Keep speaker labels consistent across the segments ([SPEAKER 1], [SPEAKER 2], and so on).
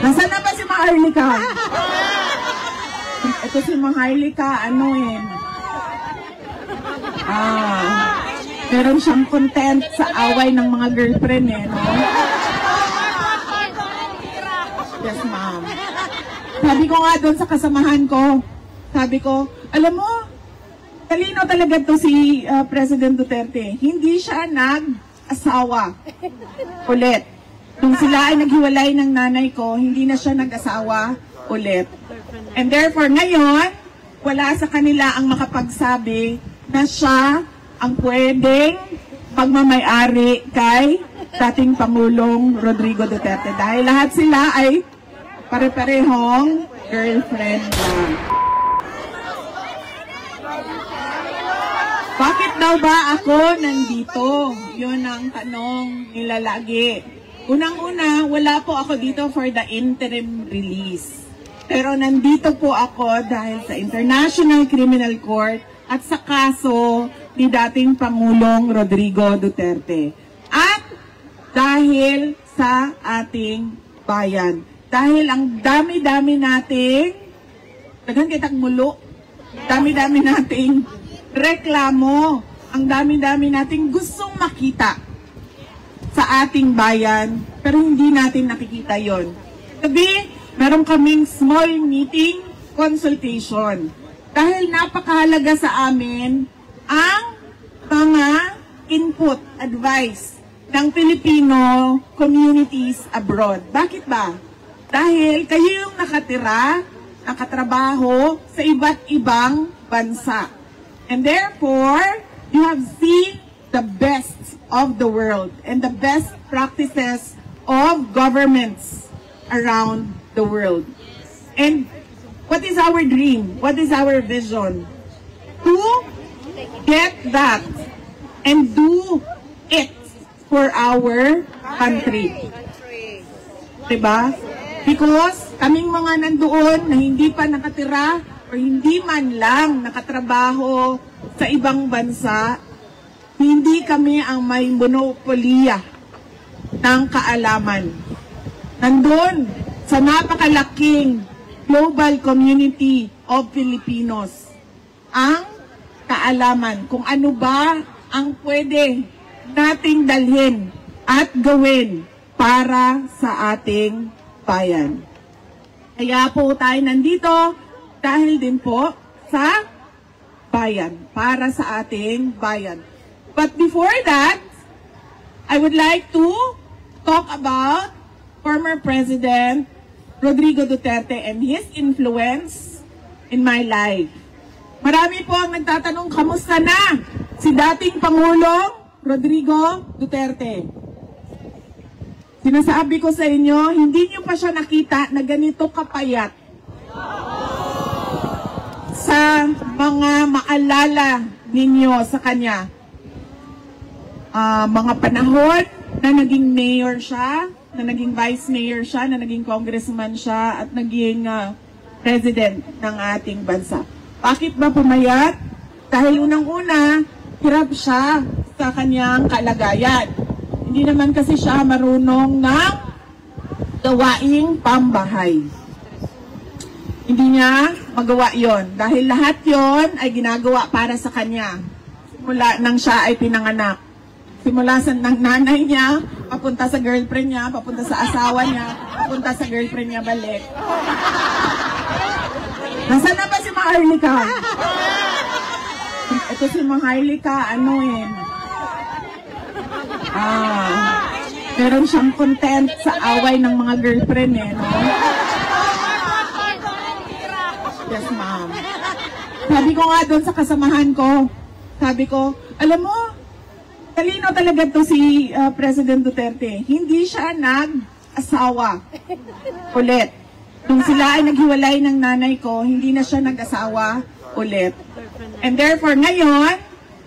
[SPEAKER 1] Nasaan na ba si Maharlika? Ito si Maharlika, meron siyang content sa away ng mga girlfriend no? Yes, ma'am. Sabi ko nga doon sa kasamahan ko, sabi ko, alam mo, talino talaga to si President Duterte. Hindi siya nag-asawa ulit. Nung sila ay naghiwalay ng nanay ko, hindi na siya nag-asawa ulit. And therefore, ngayon, wala sa kanila ang makapagsabi na siya ang pwedeng pagmamayari kay dating Pangulong Rodrigo Duterte. Dahil lahat sila ay pare-parehong girlfriend lang. Bakit daw ba ako nandito? Yun ang tanong nila lagi. Unang-una, wala po ako dito for the interim release. Pero nandito po ako dahil sa International Criminal Court at sa kaso ni dating Pangulong Rodrigo Duterte. At dahil sa ating bayan. Dahil ang dami-dami nating, daghan kitang mulo, dami-dami nating reklamo, ang dami-dami nating gustong makita sa ating bayan, pero hindi natin nakikita yon. Gabi, meron kaming small meeting consultation. Dahil napakahalaga sa amin ang mga input, advice ng Filipino communities abroad. Bakit ba? Dahil kayo yung nakatira, nakatrabaho sa iba't ibang bansa. And therefore, you have seen the best of the world and the best practices of governments around the world. And what is our dream? What is our vision? To get that and do it for our country. Diba? Because kaming mga nandoon na hindi pa nakatira o hindi man lang nakatrabaho sa ibang bansa, hindi kami ang may monopolya ng kaalaman. Nandun sa napakalaking global community of Filipinos ang kaalaman kung ano ba ang pwede nating dalhin at gawin para sa ating bayan. Kaya po tayo nandito dahil din po sa bayan, para sa ating bayan. But before that, I would like to talk about former President Rodrigo Duterte and his influence in my life. Marami po ang nagtatanong, kamusta na si dating Pangulong Rodrigo Duterte? Sinasabi ko sa inyo, hindi nyo pa siya nakita na ganito kapayat. Sa mga maalala ninyo sa kanya, mga panahon na naging mayor siya, na naging vice mayor siya, na naging congressman siya, at naging president ng ating bansa. Bakit ba pumayat? Dahil unang-una, hirap siya sa kanyang kalagayan. Hindi naman kasi siya marunong ng gawaing pambahay. Hindi niya magawa yon dahil lahat yon ay ginagawa para sa kanya. Simula nang siya ay pinanganak. Simula sa ng nanay niya, papunta sa girlfriend niya, papunta sa asawa niya, papunta sa girlfriend niya balik. Nasaan na ba si Maharlika? Ito si Maharlika, meron siyang content sa away ng mga girlfriend no? Yes, ma'am. Sabi ko nga doon sa kasamahan ko, sabi ko, alam mo, talino talaga to si President Duterte. Hindi siya nag-asawa ulit. Nung sila ay naghiwalay ng nanay ko, hindi na siya nag-asawa ulit. And therefore, ngayon,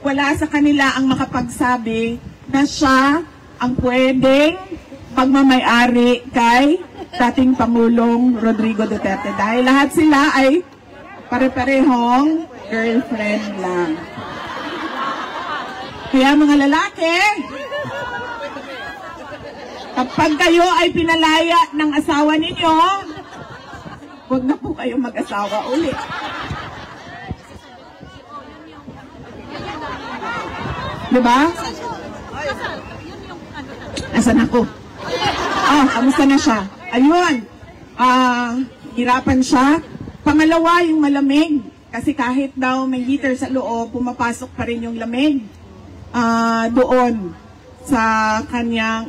[SPEAKER 1] wala sa kanila ang makapagsabi na siya ang pwedeng pagmamayari kay dating Pangulong Rodrigo Duterte. Dahil lahat sila ay pare-parehong girlfriend lang. Kaya mga lalaki, Kapag kayo ay pinalaya ng asawa ninyo, huwag na po kayong mag-asawa uli. Diba? Asan ako? Kamusta na siya? Ayun. Hirapan siya. Pangalawa, yung malamig. Kasi kahit daw may heater sa loob, pumapasok pa rin yung lamig doon sa kanyang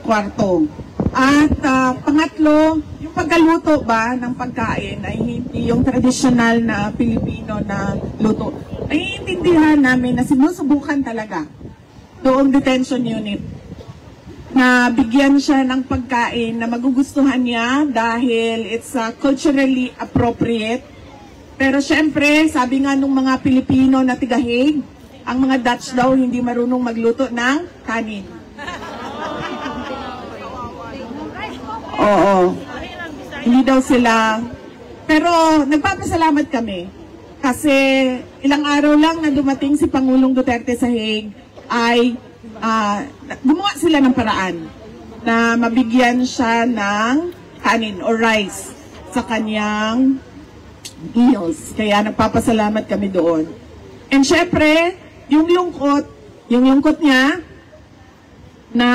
[SPEAKER 1] kwarto. At pangatlo, yung pagkaluto ba ng pagkain ay hindi yung tradisyonal na Pilipino na luto. Ay intindihan namin na sinusubukan talaga doong detention unit na bigyan siya ng pagkain na magugustuhan niya dahil it's culturally appropriate. Pero syempre, sabi nga nung mga Pilipino na tiga-Hague, ang mga Dutch daw hindi marunong magluto ng kanin. Oo. Hindi daw sila. Pero nagpapasalamat kami kasi ilang araw lang na dumating si Pangulong Duterte sa Hague ay gumawa sila ng paraan na mabigyan siya ng kanin or rice sa kanyang meals. Kaya nagpapasalamat kami doon. And syempre, yung lungkot niya na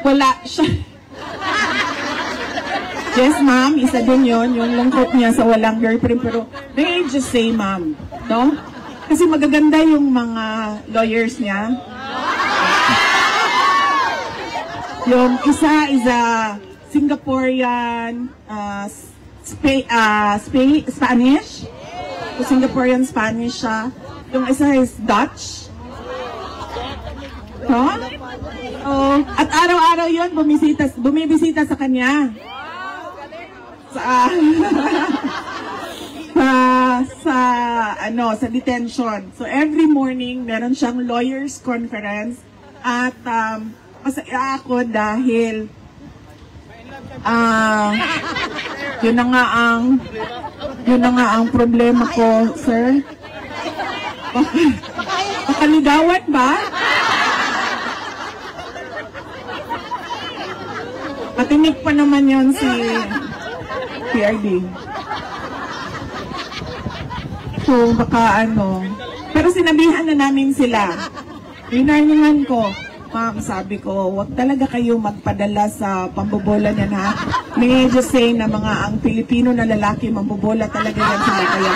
[SPEAKER 1] wala siya. Yes, ma'am, isa din yun, yung lungkot niya sa walang girlfriend. Pero may I just say, ma'am, no? Kasi magaganda yung mga lawyers niya. Yung isa is a Singaporean Spanish. So, Singaporean Spanish siya. Yung isa is Dutch. No? Oh, at araw-araw yun, bumibisita sa kanya. Sa detention. So every morning meron siyang lawyers conference at masaya ako dahil yun na nga ang problema ko, sir. Makaligawan ba? Matinik pa naman yun si PRD. So, baka pero sinabihan na namin sila. Rinarningan ko. Ma'am, sabi ko, wag talaga kayo magpadala sa pambobola niyan, ha? May just say na ang Pilipino na lalaki, mambobola talaga yan sila.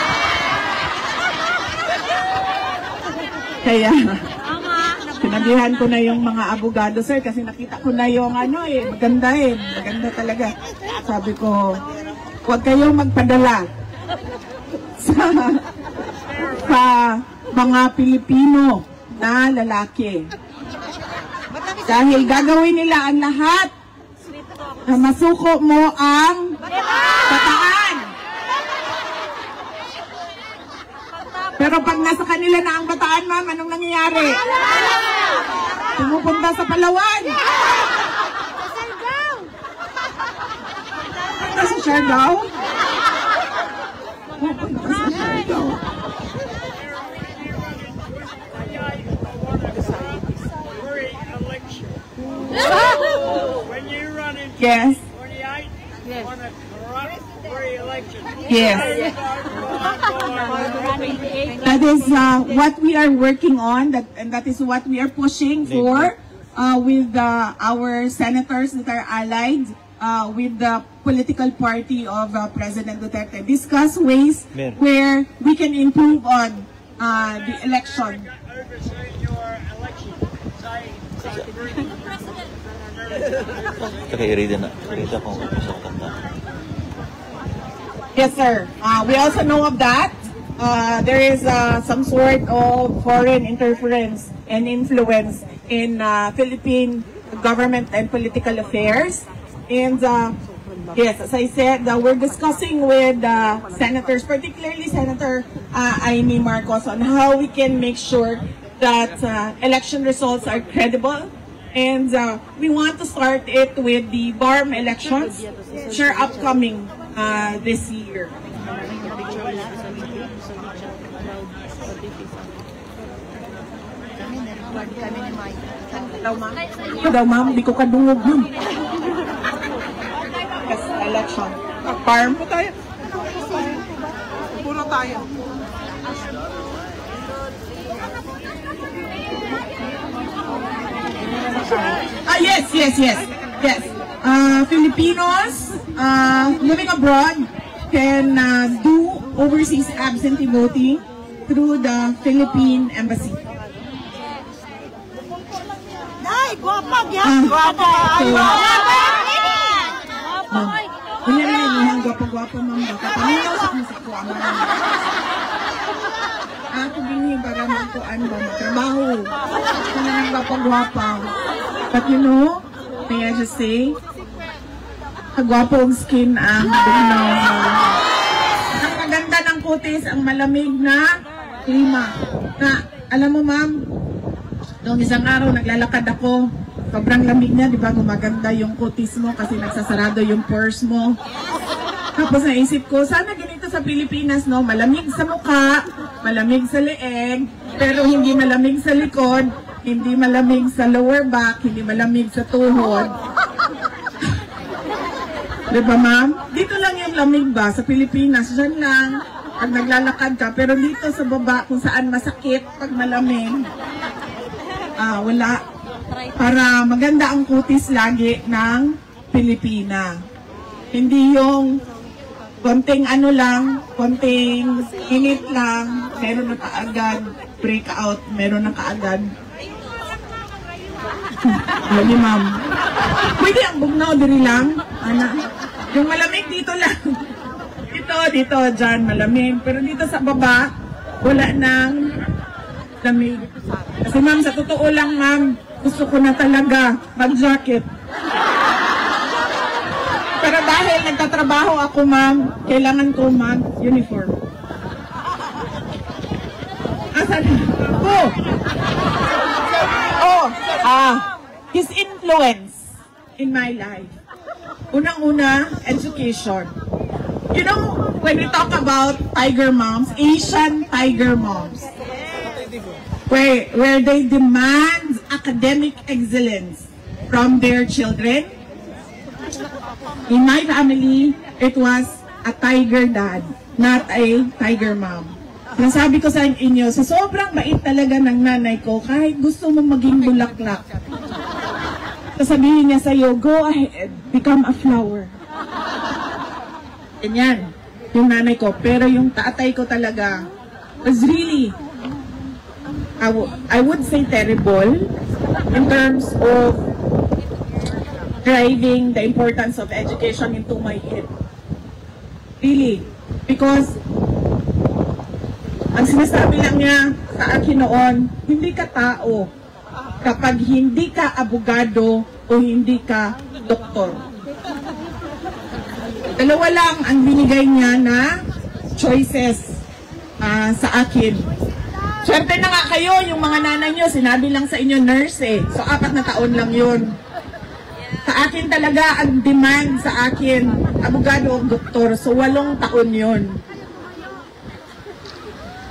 [SPEAKER 1] Kaya, sinabihan ko na yung mga abogado, sir, kasi nakita ko na yung maganda maganda talaga. Sabi ko, huwag kayong magpadala sa mga Pilipino na lalaki. Dahil gagawin nila ang lahat na masuko mo ang bataan. Pero pag nasa kanila na ang bataan, ma'am, anong nangyayari? Pumupunta sa Palawan. Punta sa Siargao. Pupunta sa Siargao.
[SPEAKER 2] When you run in
[SPEAKER 1] Yes.
[SPEAKER 2] 28, you want to run for election.
[SPEAKER 1] Yes. That is what we are working on, and that is what we are pushing for with our senators that are allied with the political party of President Duterte. Discuss ways where we can improve on the election.
[SPEAKER 2] Overseeing your election. Say
[SPEAKER 1] Yes, sir. We also know of that. There is some sort of foreign interference and influence in Philippine government and political affairs. And yes, as I said, we're discussing with senators, particularly Senator Amy Marcos, on how we can make sure that election results are credible. And we want to start it with the BARM elections, which are upcoming this year. Daw, ma'am? Ito daw, ma'am. Di ko kadungog, ma'am. Kasi election. Farm po tayo. Puro tayo. Yes. Filipinos living abroad can do overseas absentee voting through the Philippine Embassy.
[SPEAKER 3] Ay, guwapa yan! Guwapa!
[SPEAKER 1] Kunya na yung guwapa-guwapa, ma'am. Kapamino sa kung sa kuwa, ma'am. Ako din para magkuan ba, magtrabaho. Ako na ng guwapa-guwapa. But you know, may I just say, kagwapo ang skin ang bugnaw. Ang maganda ng kutis, ang malamig na klima. Na, alam mo ma'am, noong isang araw naglalakad ako, sobrang lamig niya, di ba gumaganda yung kutis mo kasi nagsasarado yung pores mo. Tapos naisip ko, sana ganito sa Pilipinas, no? Malamig sa mukha, malamig sa leeg, pero hindi malamig sa likod, hindi malamig sa lower back, hindi malamig sa tuhod. Diba ma'am? Dito lang yung lamig ba? Sa Pilipinas, dyan lang. Pag naglalakad ka, pero dito sa baba, kung saan masakit pag malamig, wala. Para maganda ang kutis lagi ng Pilipina. Hindi yung konting ano lang, konting init lang, meron na kaagad breakout, meron na kaagad. Lagi ma'am. Pwede ang bugnaw diri lang, ana. Yung malamig dito lang. Dito, dyan malamig. Pero dito sa baba, wala nang lamig. Kasi ma'am, sa totoo lang ma'am, gusto ko na talaga mag-jacket. Pero dahil nagtatrabaho ako ma'am, kailangan ko mag-uniform. Asan? His influence in my life. Unang-una, education. You know, when we talk about tiger moms, Asian tiger moms, where they demand academic excellence from their children. In my family, it was a tiger dad, not a tiger mom. Nasabi ko sa inyo, sa sobrang bait talaga ng nanay ko, kahit gusto mong maging bulaklak, sasabihin niya sa'yo, go ahead, become a flower. Ganyan, yung nanay ko. Pero yung tatay ko talaga was really, I would say terrible in terms of driving the importance of education into my head. Really. Because ang sinasabi lang niya sa akin noon, hindi ka tao kapag hindi ka abogado o hindi ka doktor. Dalawa lang ang binigay niya na choices sa akin. Swerte na nga kayo, yung mga nanay nyo, sinabi lang sa inyo nurse eh. So 4 na taon lang yun. Sa akin talaga, ang demand sa akin, abogado o doktor. So 8 taon yun.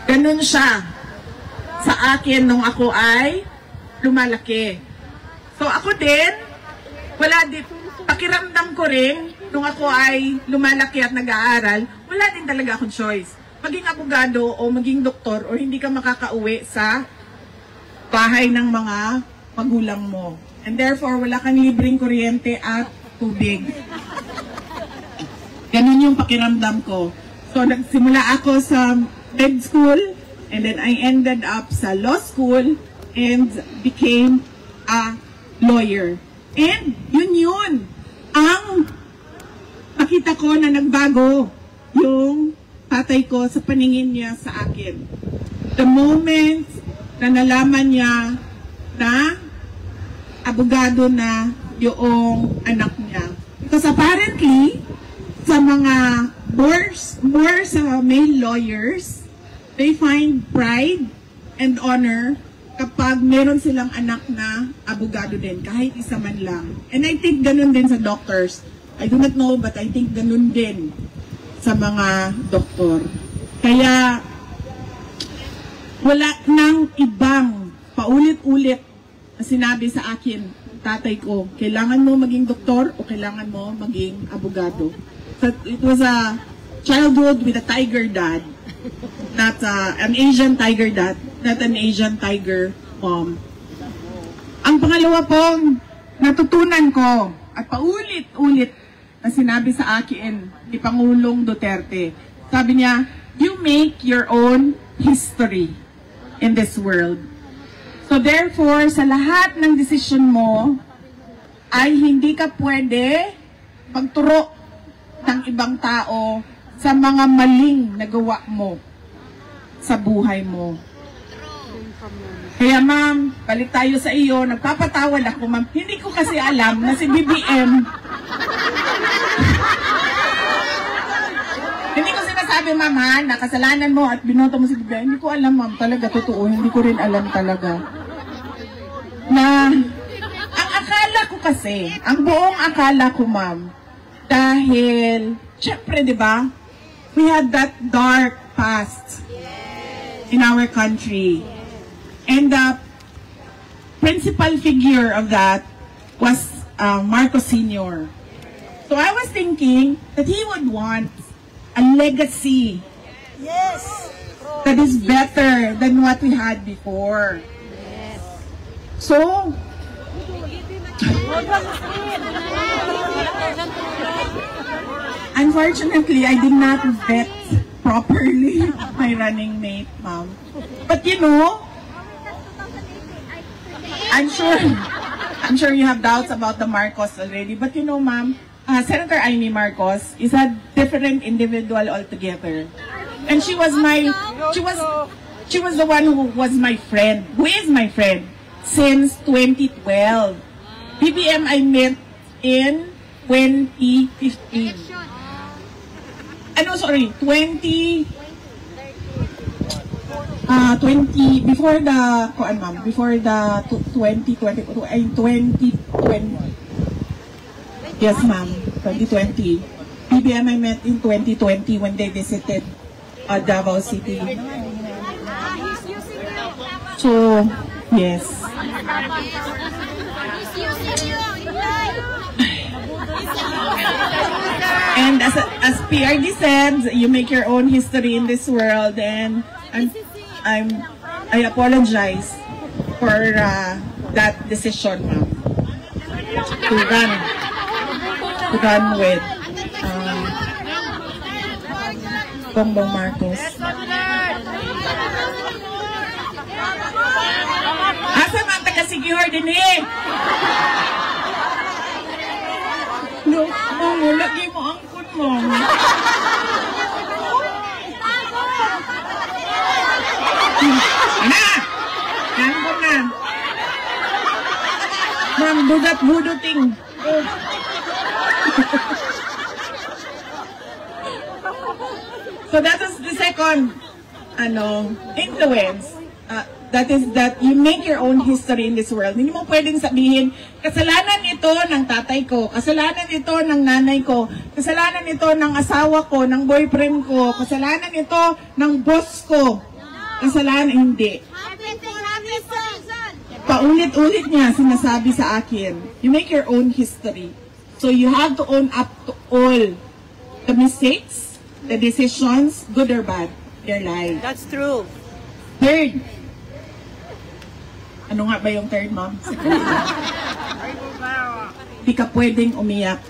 [SPEAKER 1] Ganun siya sa akin nung ako ay lumalaki. So ako din, pakiramdam ko rin, nung ako ay lumalaki at nag-aaral, wala din talaga akong choice. Maging abogado o maging doktor o hindi ka makakauwi sa bahay ng mga magulang mo. And therefore, wala kang libreng kuryente at tubig. Ganun yung pakiramdam ko. So, nagsimula ako sa med school and then I ended up sa law school and became a lawyer. And yun ang nakita ko na nagbago yung tatay ko sa paningin niya sa akin. The moment na nalaman niya na abogado na yung anak niya. Because apparently, sa mga more sa male lawyers, they find pride and honor kapag meron silang anak na abogado din, kahit isa man lang. And I think ganun din sa doctors. I do not know, but I think ganun din sa mga doktor. Kaya wala nang ibang paulit-ulit na sinabi sa akin, tatay ko, kailangan mo maging doktor o kailangan mo maging abogado. So it was a childhood with a tiger dad, not an Asian tiger dad, not an Asian tiger mom. Ang pangalawa pong natutunan ko at paulit-ulit na sinabi sa akin ni Pangulong Duterte, sabi niya, you make your own history in this world. So therefore, sa lahat ng desisyon mo, ay hindi ka pwede magturo ng ibang tao sa mga maling nagawa mo sa buhay mo. Kaya ma'am, balik tayo sa iyo, nagpapatawad ako ma'am. Hindi ko kasi alam na si BBM, hindi ko sinasabi ma'am ha, na kasalanan mo at binoto mo si BBM. Hindi ko alam ma'am, talaga totoo, hindi ko rin alam talaga. Na, ang akala ko kasi, ang buong akala ko ma'am, dahil, syempre di ba, we had that dark past in our country. And the principal figure of that was Marcos Sr. So I was thinking that he would want a legacy that is better than what we had before. So, unfortunately, I did not vet properly my running mate, ma'am. But you know, I'm sure you have doubts about the Marcos already. But you know, ma'am, Senator Amy Marcos is a different individual altogether. And she was the one who was my friend, who is my friend since 2012. BBM I met in 2015. Sorry, 20, before the 2020. Yes, ma'am, 2020. BBM I met in 2020 when they visited Davao City. So, yes. And as PRD said, you make your own history in this world, and I apologize for that decision, ma'am, to run with Bongbong Marcos. Asa man taga-Siquijor din eh? No, ma'am, lagi mo ang kun mo. Ana! Nangkon na. Ma'am, budat-buduting. So that is the second influence. That is that you make your own history in this world. Hindi mo pwedeng sabihin, kasalanan ito ng tatay ko, kasalanan ito ng nanay ko, kasalanan ito ng asawa ko, ng boyfriend ko, kasalanan ito ng boss ko. Kasalanan, hindi. Paulit-ulit niya sinasabi sa akin, you make your own history. So you have to own up to all the mistakes, the decisions, good or bad, your life.
[SPEAKER 3] That's true.
[SPEAKER 1] Third. Ano nga ba yung third, ma'am? Di ka pwedeng umiyak.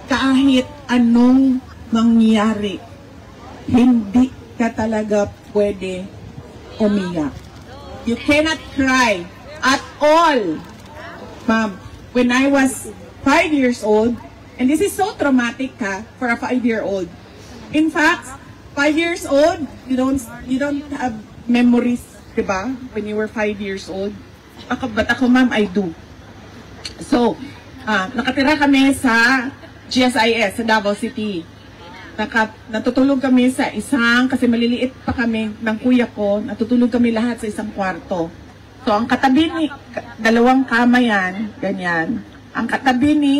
[SPEAKER 1] Kahit anong mangyari, hindi ka talaga pwede umiyak. You cannot cry at all. Ma'am, when I was 5 years old, and this is so traumatic for a 5-year-old. In fact, 5 years old, you don't have memories, diba? When you were 5 years old. But ako, ma'am, I do. So, nakatira kami sa GSIS, sa Davao City. Natutulog kami sa kasi maliliit pa kami ng kuya ko, natutulog kami lahat sa isang kwarto. So, ang katabi ni, dalawang kama yan, ganyan. Ang katabi ni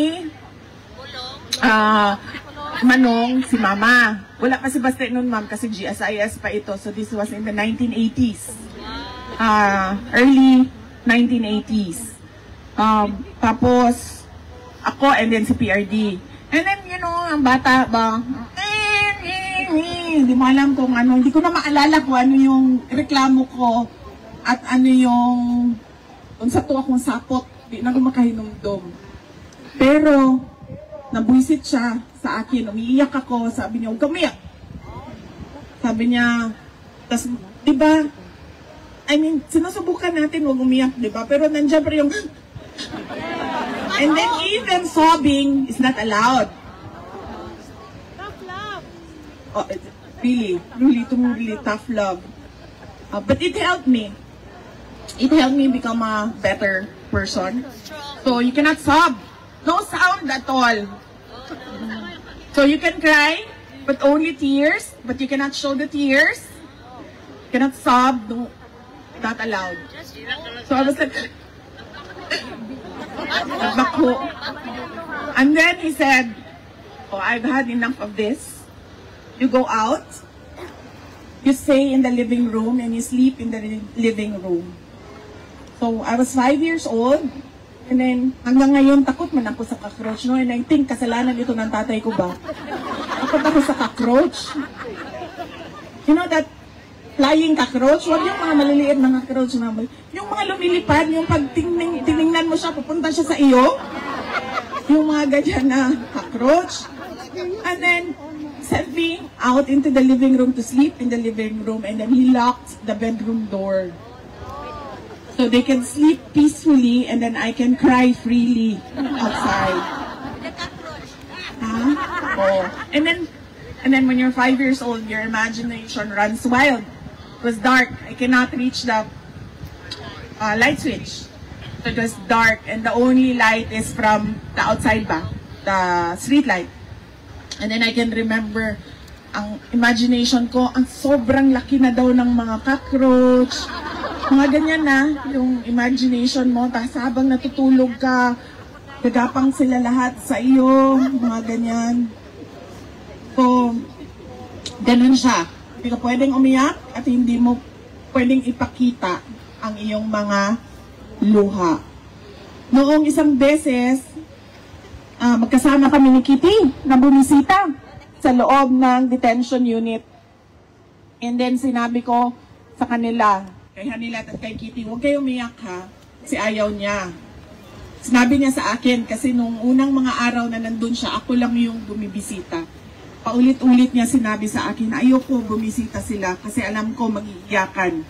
[SPEAKER 1] Manong, si Mama. Wala pa si Baste noon, ma'am, kasi GSIS pa ito. So, this was in the 1980s. Early 1980s. Tapos, ako and then si PRD. And then, you know, ang bata ba, hindi mo alam kung ano, hindi ko na maalala kung ano yung reklamo ko at ano yung, kung sa to akong sapot, di na ko makahinumdum. Pero, nabuisit siya sa akin, umiiyak ako, sabi niya, huwag ka umiyak. Sabi niya, tas, di ba, I mean, sinusubukan natin huwag umiyak, di ba? Pero nandiyan pa yung, and then even sobbing is not allowed.
[SPEAKER 3] Tough love.
[SPEAKER 1] Oh, it's really tough love. But it helped me. It helped me become a better person. So you cannot sob. No sound at all. So you can cry, but only tears. But you cannot show the tears. You cannot sob. No, not allowed. So I was like, Bako. And then he said, oh, I've had enough of this. You go out, you stay in the living room, and you sleep in the living room. So I was 5 years old, and then hanggang ngayon takot man ako sa cockroach. No? And I think kasalanan ito ng tatay ko ba? Takot ako sa cockroach. You know that flying cockroach? Huwag yung mga maliliit na cockroach na yung mga lumilipad, yung pag tiningnan mo siya, pupunta siya sa iyo. Yung mga ganyan na cockroach. And then, sent me out into the living room to sleep in the living room, and then he locked the bedroom door. So they can sleep peacefully, and then I can cry freely outside. Huh? Oh. And then when you're 5 years old, your imagination runs wild. It was dark. I cannot reach the light switch. So it was dark, and the only light is from the outside ba, the street light. And then I can remember, ang imagination ko, ang sobrang laki na daw ng mga cockroach. Mga ganyan na, yung imagination mo, tapos habang natutulog ka, gagapang sila lahat sa iyo, mga ganyan. So, ganun siya. Hindi ka pwedeng umiyak at hindi mo pwedeng ipakita ang iyong mga luha. Noong isang beses, magkasama kami ni Kitty na bumisita sa loob ng detention unit. And then sinabi ko sa kanila, kay Hanila at kay Kitty, huwag kayo umiyak ha, kasi ayaw niya. Sinabi niya sa akin, kasi nung unang mga araw na nandun siya, ako lang yung bumibisita. Paulit-ulit niya sinabi sa akin, ayoko bumisita sila kasi alam ko mag-iiyakan.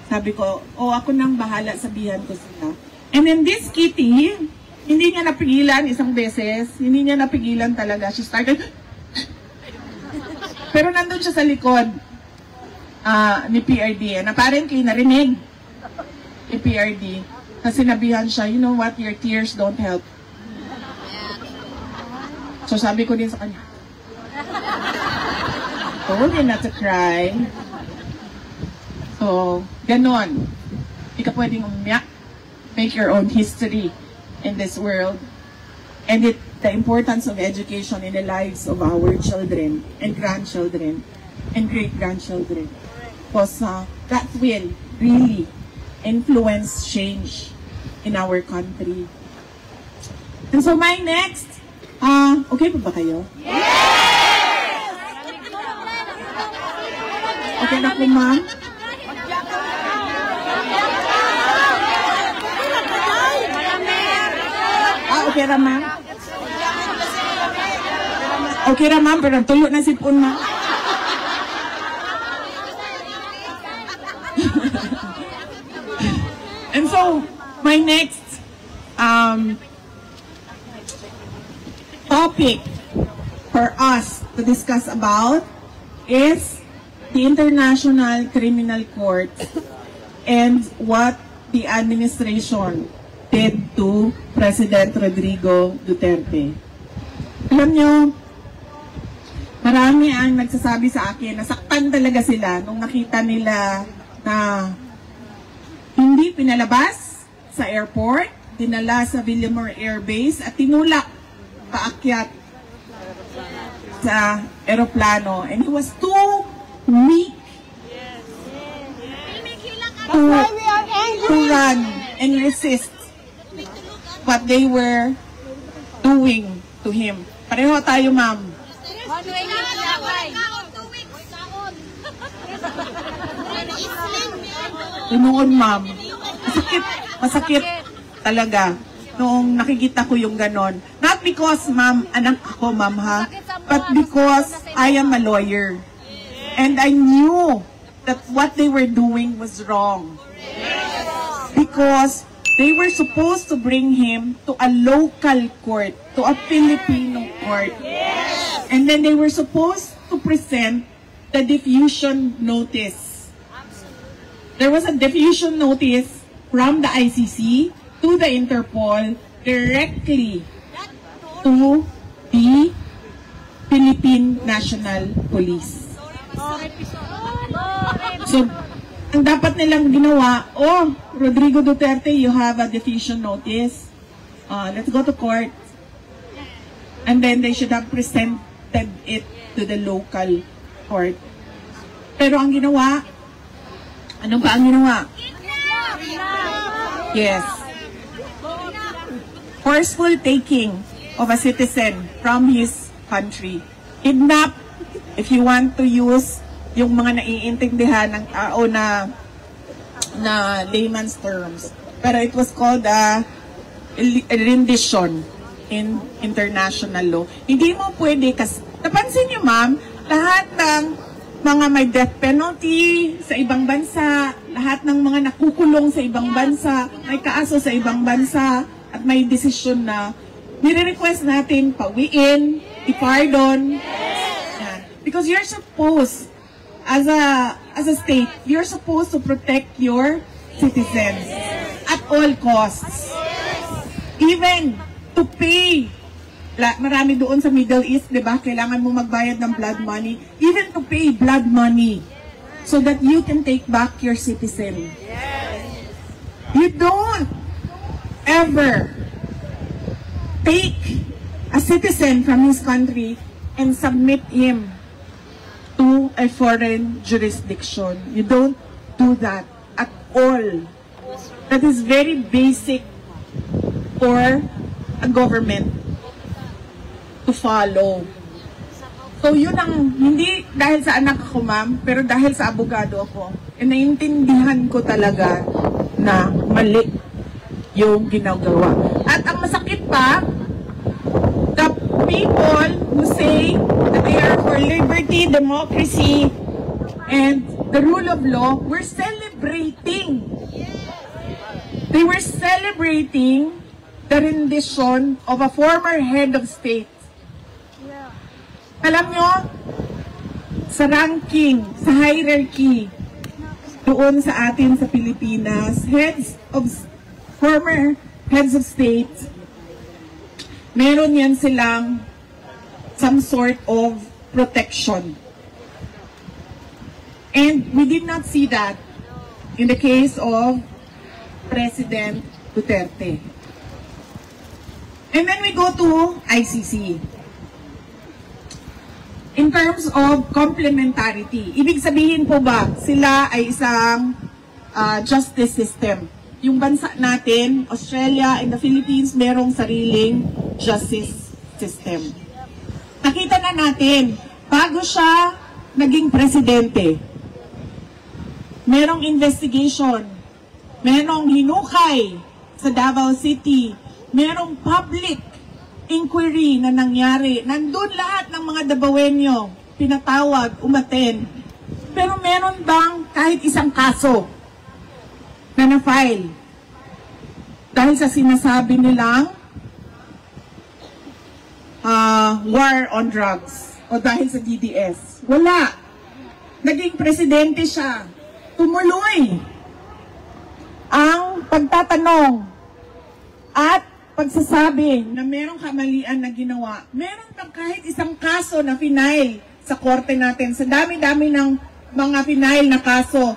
[SPEAKER 1] Sabi ko, ako nang bahala, sabihan ko sila. And then this Kitty, hindi niya napigilan isang beses, hindi niya napigilan talaga. She started, pero nandun siya sa likod ni PRD. And apparently, narinig ni PRD. Kasi sinabihan siya, you know what, your tears don't help. So sabi ko din sa kanya, told you not to cry. So, ganon. Hindi ka pwedeng umiyak. Make your own history in this world. And the importance of education in the lives of our children and grandchildren and great-grandchildren. Because that will really influence change in our country. And so my next, okay pa ba kayo?
[SPEAKER 3] Yes!
[SPEAKER 1] Okay na po, ma'am? Okay ra, ma'am? Okay ra, ma'am, pero tuyo na sipon, ma'am. And so, my next topic for us to discuss about is the International Criminal Court and what the administration did to President Rodrigo Duterte. Alam nyo, marami ang nagsasabi sa akin, nasaktan talaga sila nung nakita nila na hindi pinalabas sa airport, dinala sa Villamor Air Base at tinulak paakyat sa aeroplano. And he was too weak
[SPEAKER 3] That's why we are angry.
[SPEAKER 1] run and resist what they were doing to him. Pareho tayo, ma'am. Noon, ma'am. Masakit talaga. Noong nakikita ko yung ganon. Not because, ma'am, anak ako, ma'am, ha? But because I am a lawyer. And I knew that what they were doing was wrong. Because they were supposed to bring him to a local court, to a Filipino court. And then they were supposed to present the diffusion notice. There was a diffusion notice from the ICC to the Interpol directly to the Philippine National Police. So, ang dapat nilang ginawa, oh, Rodrigo Duterte, you have a diffusion notice. Let's go to court. And then they should have presented it to the local court. Pero ang ginawa, ano ba ang ginawa? Yes. Forceful taking of a citizen from his country. Kidnap, if you want to use yung mga naiintindihan ng tao na layman's terms. Pero it was called a rendition in international law. Hindi mo pwede, kasi napansin niyo, ma'am, lahat ng mga may death penalty sa ibang bansa, lahat ng mga nakukulong sa ibang bansa, may kaaso sa ibang bansa, at may desisyon na nire-request natin pawiin, i-pardon. Yan. Because you're supposed, as a state, you're supposed to protect your citizens at all costs. Even to pay. Marami doon sa Middle East, di ba? Kailangan mo magbayad ng blood money. Even to pay blood money so that you can take back your citizen. You don't ever take a citizen from his country and submit him to a foreign jurisdiction. You don't do that at all. That is very basic for a government to follow. So yun ang, hindi dahil sa anak ako, ma'am, pero dahil sa abogado ako. E naiintindihan ko talaga na mali yung ginagawa. At ang masakit pa, the people who say that they are for liberty, democracy, and the rule of law were celebrating. They were celebrating the rendition of a former head of state. Alam nyo, sa ranking, sa hierarchy, doon sa atin sa Pilipinas, former heads of state, meron yan silang some sort of protection. And we did not see that in the case of President Duterte. And then we go to ICC. In terms of complementarity, ibig sabihin po ba sila ay isang justice system? Yung bansa natin, Australia and the Philippines, merong sariling justice system. Nakita na natin, bago siya naging presidente, merong investigation, merong hinukay sa Davao City, merong public inquiry na nangyari. Nandun lahat ng mga Davaoenyo, pinatawag, umaten. Pero meron bang kahit isang kaso na na-file dahil sa sinasabi nilang war on drugs o dahil sa DDS? Wala. Naging presidente siya. Tumuloy ang pagtatanong at pagsasabi na merong kamalian na ginawa. Meron bang kahit isang kaso na final sa korte natin? Sa dami-dami ng mga final na kaso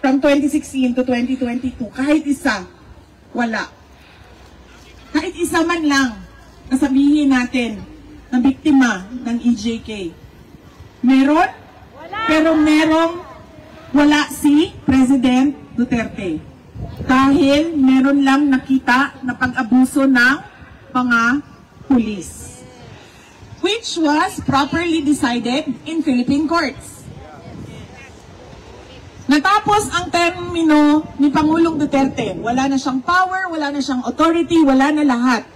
[SPEAKER 1] from 2016 to 2022, kahit isa, wala. Kahit isa man lang na sabihin natin na biktima ng EJK. Meron? Wala. Pero merong wala si President Duterte. dahil meron lang nakita na pag-abuso ng mga pulis, which was properly decided in Philippine courts. Natapos ang termino ni Pangulong Duterte. Wala na siyang power, wala na siyang authority, wala na lahat.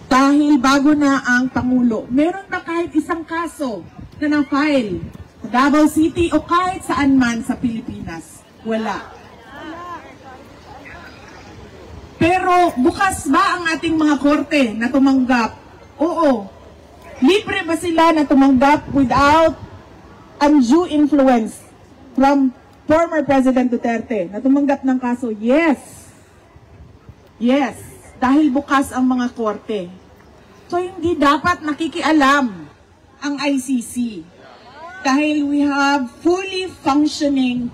[SPEAKER 1] Dahil bago na ang Pangulo, meron ba kahit isang kaso na na-file sa Davao City o kahit saan man sa Pilipinas? Wala. Pero bukas ba ang ating mga korte na tumanggap? Oo. Libre ba sila na tumanggap without undue influence from former President Duterte na tumanggap ng kaso? Yes. Yes. Dahil bukas ang mga korte. So hindi dapat nakikialam ang ICC. Dahil we have fully functioning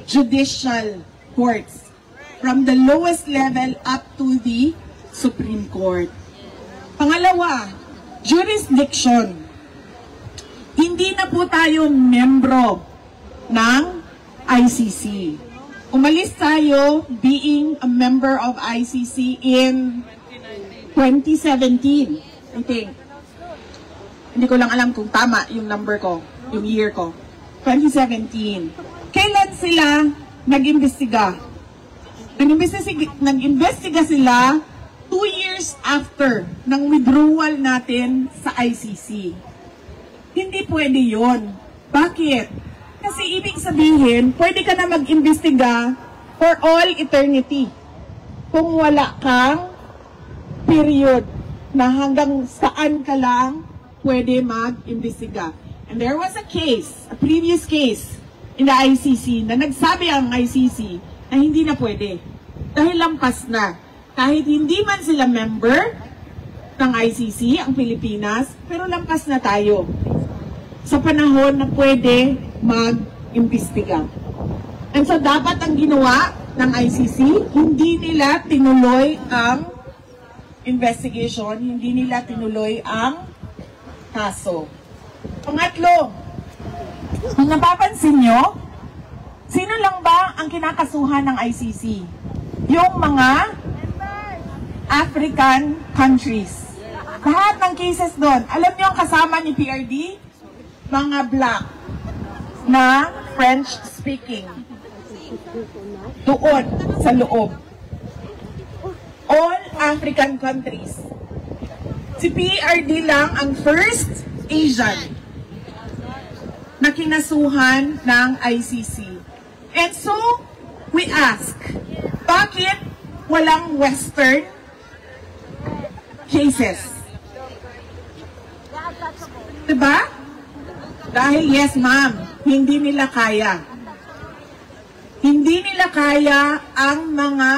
[SPEAKER 1] judicial courts from the lowest level up to the Supreme Court. Pangalawa, jurisdiction. Hindi na po tayo membro ng ICC. Umalis tayo being a member of ICC in 2017, I think. Hindi ko lang alam kung tama yung number ko, yung year ko. 2017. Kailan sila nag-imbestiga? Nag-imbestiga sila 2 years after ng withdrawal natin sa ICC. Hindi pwede yon. Bakit? Kasi ibig sabihin, pwede ka na mag-imbestiga for all eternity. Kung wala kang period na hanggang saan ka lang pwede mag-imbestiga. And there was a case, a previous case in the ICC na nagsabi ang ICC na hindi na pwede. Dahil lampas na. Kahit hindi man sila member ng ICC, ang Pilipinas, pero lampas na tayo sa panahon na pwede mag-imbestiga. And so dapat ang ginawa ng ICC, hindi nila tinuloy ang investigation, hindi nila tinuloy ang kaso. Pangatlo, kung napapansin nyo, sino lang ba ang kinakasuhan ng ICC? Yung mga African countries. Lahat ng cases doon. Alam nyo ang kasama ni PRD? Mga black na French-speaking. Doon, sa loob. All African countries. Si PRD lang ang first Asian na kinasuhan ng ICC. And so, we ask, bakit walang Western cases? Diba? Dahil yes, ma'am, hindi nila kaya. Hindi nila kaya ang mga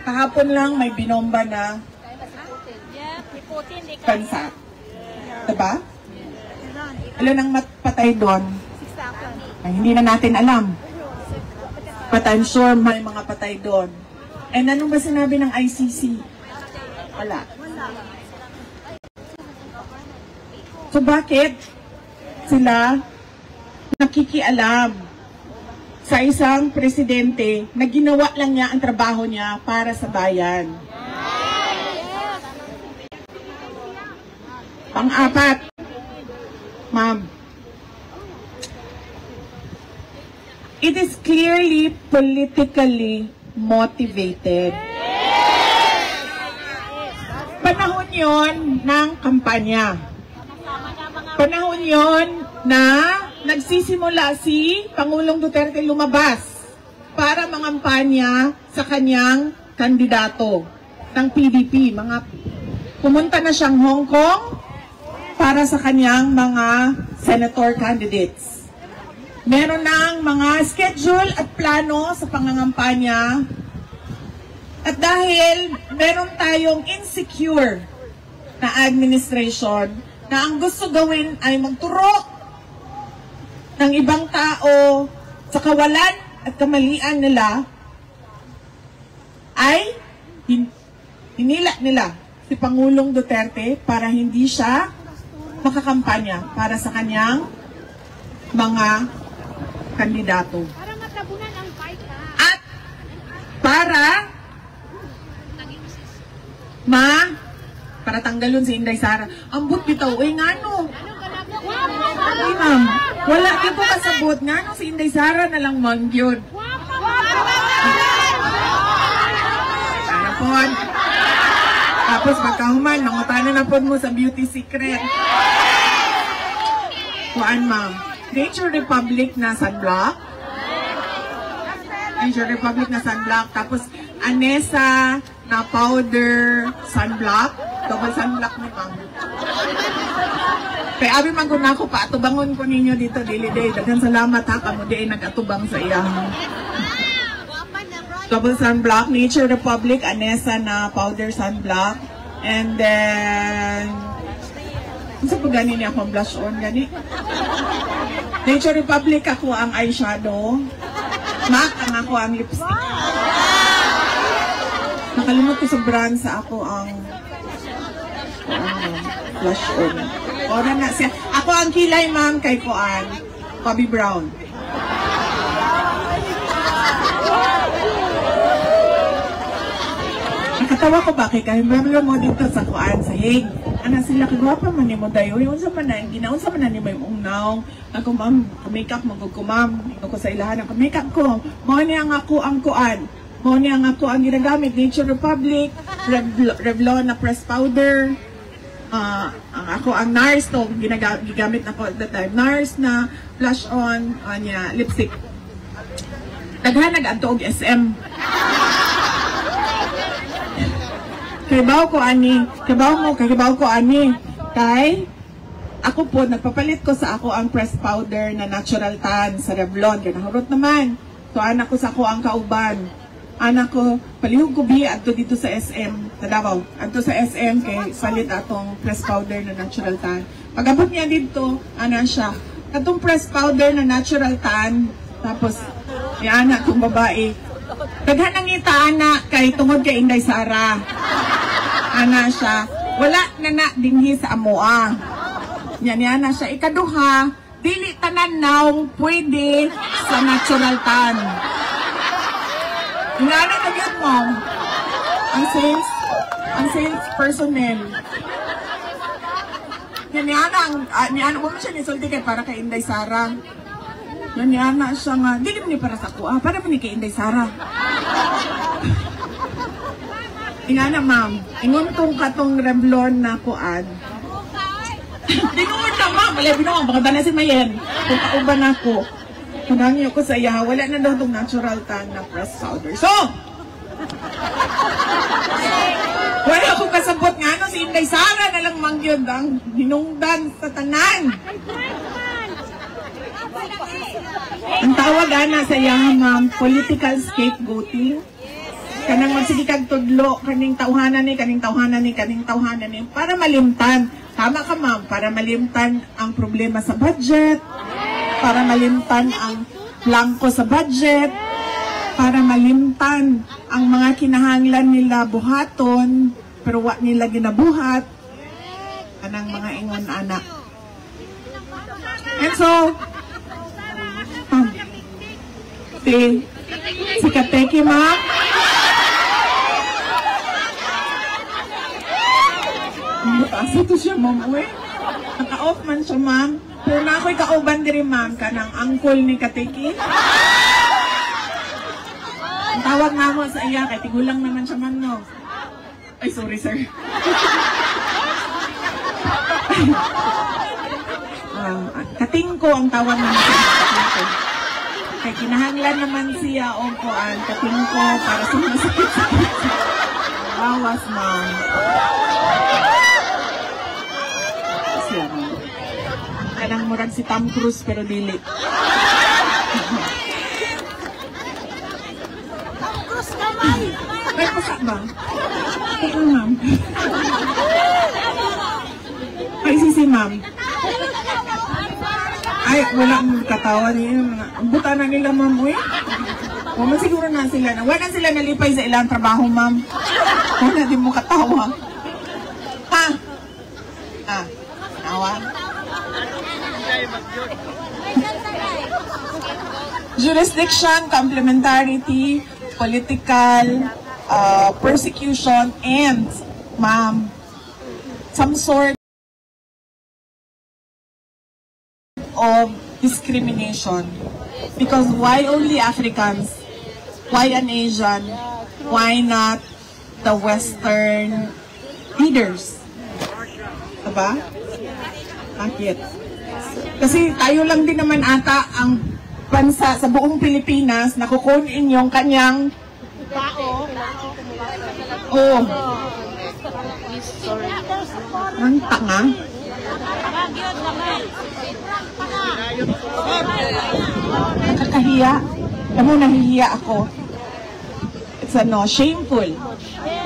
[SPEAKER 1] kahapon lang may binomba na bansa. Diba? Ilan ang patay doon? Ay, hindi na natin alam. But I'm sure may mga patay doon. And anong ba sinabi ng ICC? Wala. So bakit sila nakikialam sa isang presidente na ginawa lang niya ang trabaho niya para sa bayan? Pang-apat, ma'am, it is clearly politically motivated. Panahon yon ng kampanya. Panahon yon na nagsisimula si Pangulong Duterte lumabas para mangampanya sa kanyang kandidato ng PDP. Pumunta na siyang Hong Kong para sa kanyang mga senator candidates. Meron ng mga schedule at plano sa pangangampanya. At dahil meron tayong insecure na administration na ang gusto gawin ay magturo ng ibang tao sa kawalan at kamalian nila, ay hinila nila si Pangulong Duterte para hindi siya makakampanya para sa kanyang mga kandidato.
[SPEAKER 3] Para matabunan ang fight ha.
[SPEAKER 1] At para para tanggalon si Inday Sara. Ambot bitaw, ngano? Ay ma'am, wala dito kasabot. Ngano si Inday Sara na lang man yun. Sana po. Tapos magkahuman, nangutanan na po mo sa beauty secret. Kuan ma'am, Nature Republic na sunblock. Nature Republic na sunblock. Tapos Anessa na powder sunblock. Double sunblock ni ma'am. Kaya abi maguna ko pa, atubangon ko ninyo dito, dili day. Daghang salamat ha, kamo di ay nag-atubang sa iya. Double sunblock, Nature Republic, Anessa na powder sunblock. And then, sa po gani niya akong blush on, gani? Nature Republic, ako ang eyeshadow. MAC, ang ako ang lipstick. Nakalimot ko sa brand sa ako ang blush on. Ora na siya. Ako ang kilay, ma'am, kay Koan. Bobby Brown. Nakatawa ko ba kay Kahimablo mo dito sa Koan, sa Hague. Ana sila, kagwapa man ni mo dayo. Yung sa manan, ginaunsa man na ni mo yung ungnaw. Ako, ma'am, make-up mo ko, ma'am. Ako sa ilahan, ako make-up ko. Mo niya nga ako ang Koan. Mo niya nga ako ang ginagamit. Nature Republic, Revlon na press powder. Ako ang NARS to, gigamit na ko at the time. NARS na blush on, niya, lipstick. Daghan nag-adto og SM. Kaibaw ko ani. Kay ako po nagpapalit ko sa ako ang press powder na natural tan sa Revlon. Kaya nahurot naman. So anak ko sa ako ang kauban. Anak ko, palihog ko biya adto dito sa SM, sa Davao. Adto sa SM kay palit atong press powder na natural tan. Pag-abot niya dito, siya. Atong press powder na natural tan, tapos yan anak kong babae. Daghan ang ngita anak kay tungod kay Inday Sara. Ana siya, wala na dinhi sa amoa. Yan siya. Ikaduha, dili tanan naong pwede sa natural tan. Ingana na yun, ma'am. Ang sales personnel. Niana, mo siya nisulti kay para kay Inday Sara. Niana siya nga, dili mo ni para sa kuha, para mo ni kay Inday Sara. Ingana, ma'am, ingon kong katong Revlon na kuan. Dinungon na, ma'am. Wala, binungon, baka ba na si Mayen? Kung kauban ako. Kunangyo ko sa iya, wala na daw itong natural tan na press powder. So, wala akong kasabot nga no, si Inday Sara na lang mangyod ang hinungdan sa tanan. Ang tawag na sa iya, ma'am, political scapegoating. Kanang magsigikag tudlo, kaning tawhanan ni, para malimtan. Tama ka, ma'am, para malimtan ang problema sa budget, para malimtan ang blanco sa budget, para malimtan ang mga kinahanglan nila buhaton, pero wa nila ginabuhat, anang mga ingon anak. And so, si Kateki, ma'am, asa to siya, ma'am, naka-off man siya, ma'am. Pero na ako'y kauban diri, ma'am, kanang angkol ni Kateki. Ang tawag nga mo sa iya, kay tigulang naman siya, ma'am, no? Ay, sorry, sir. Katingko ang tawag naman sa Katingko. Kay kinahanglan naman siya o kuan, Katingko, para sumasakit-sakit. Bawas, ma'am. Siya, ma'am. Kanang murag si Tom Cruise pero dili.
[SPEAKER 3] Tom Cruise naman!
[SPEAKER 1] Ay, pasak ba? Ito, ma'am. Ay, sisi, ma'am. Ay, wala akong katawa niya. Buta na nila, ma'am, Waman siguro na sila. Wala sila nalipay sa ilang trabaho, ma'am. Wala din mo katawa. Ha? Tawa? Jurisdiction, complementarity, political, persecution, and, ma'am, some sort of discrimination. Because why only Africans? Why an Asian? Why not the Western leaders? Diba? Bakit? Kasi tayo lang din naman ata ang bansa sa buong Pilipinas na kukunin yung kanyang ang tanga. Nakakahiya. Alam mo, nahihiya ako. It's shameful.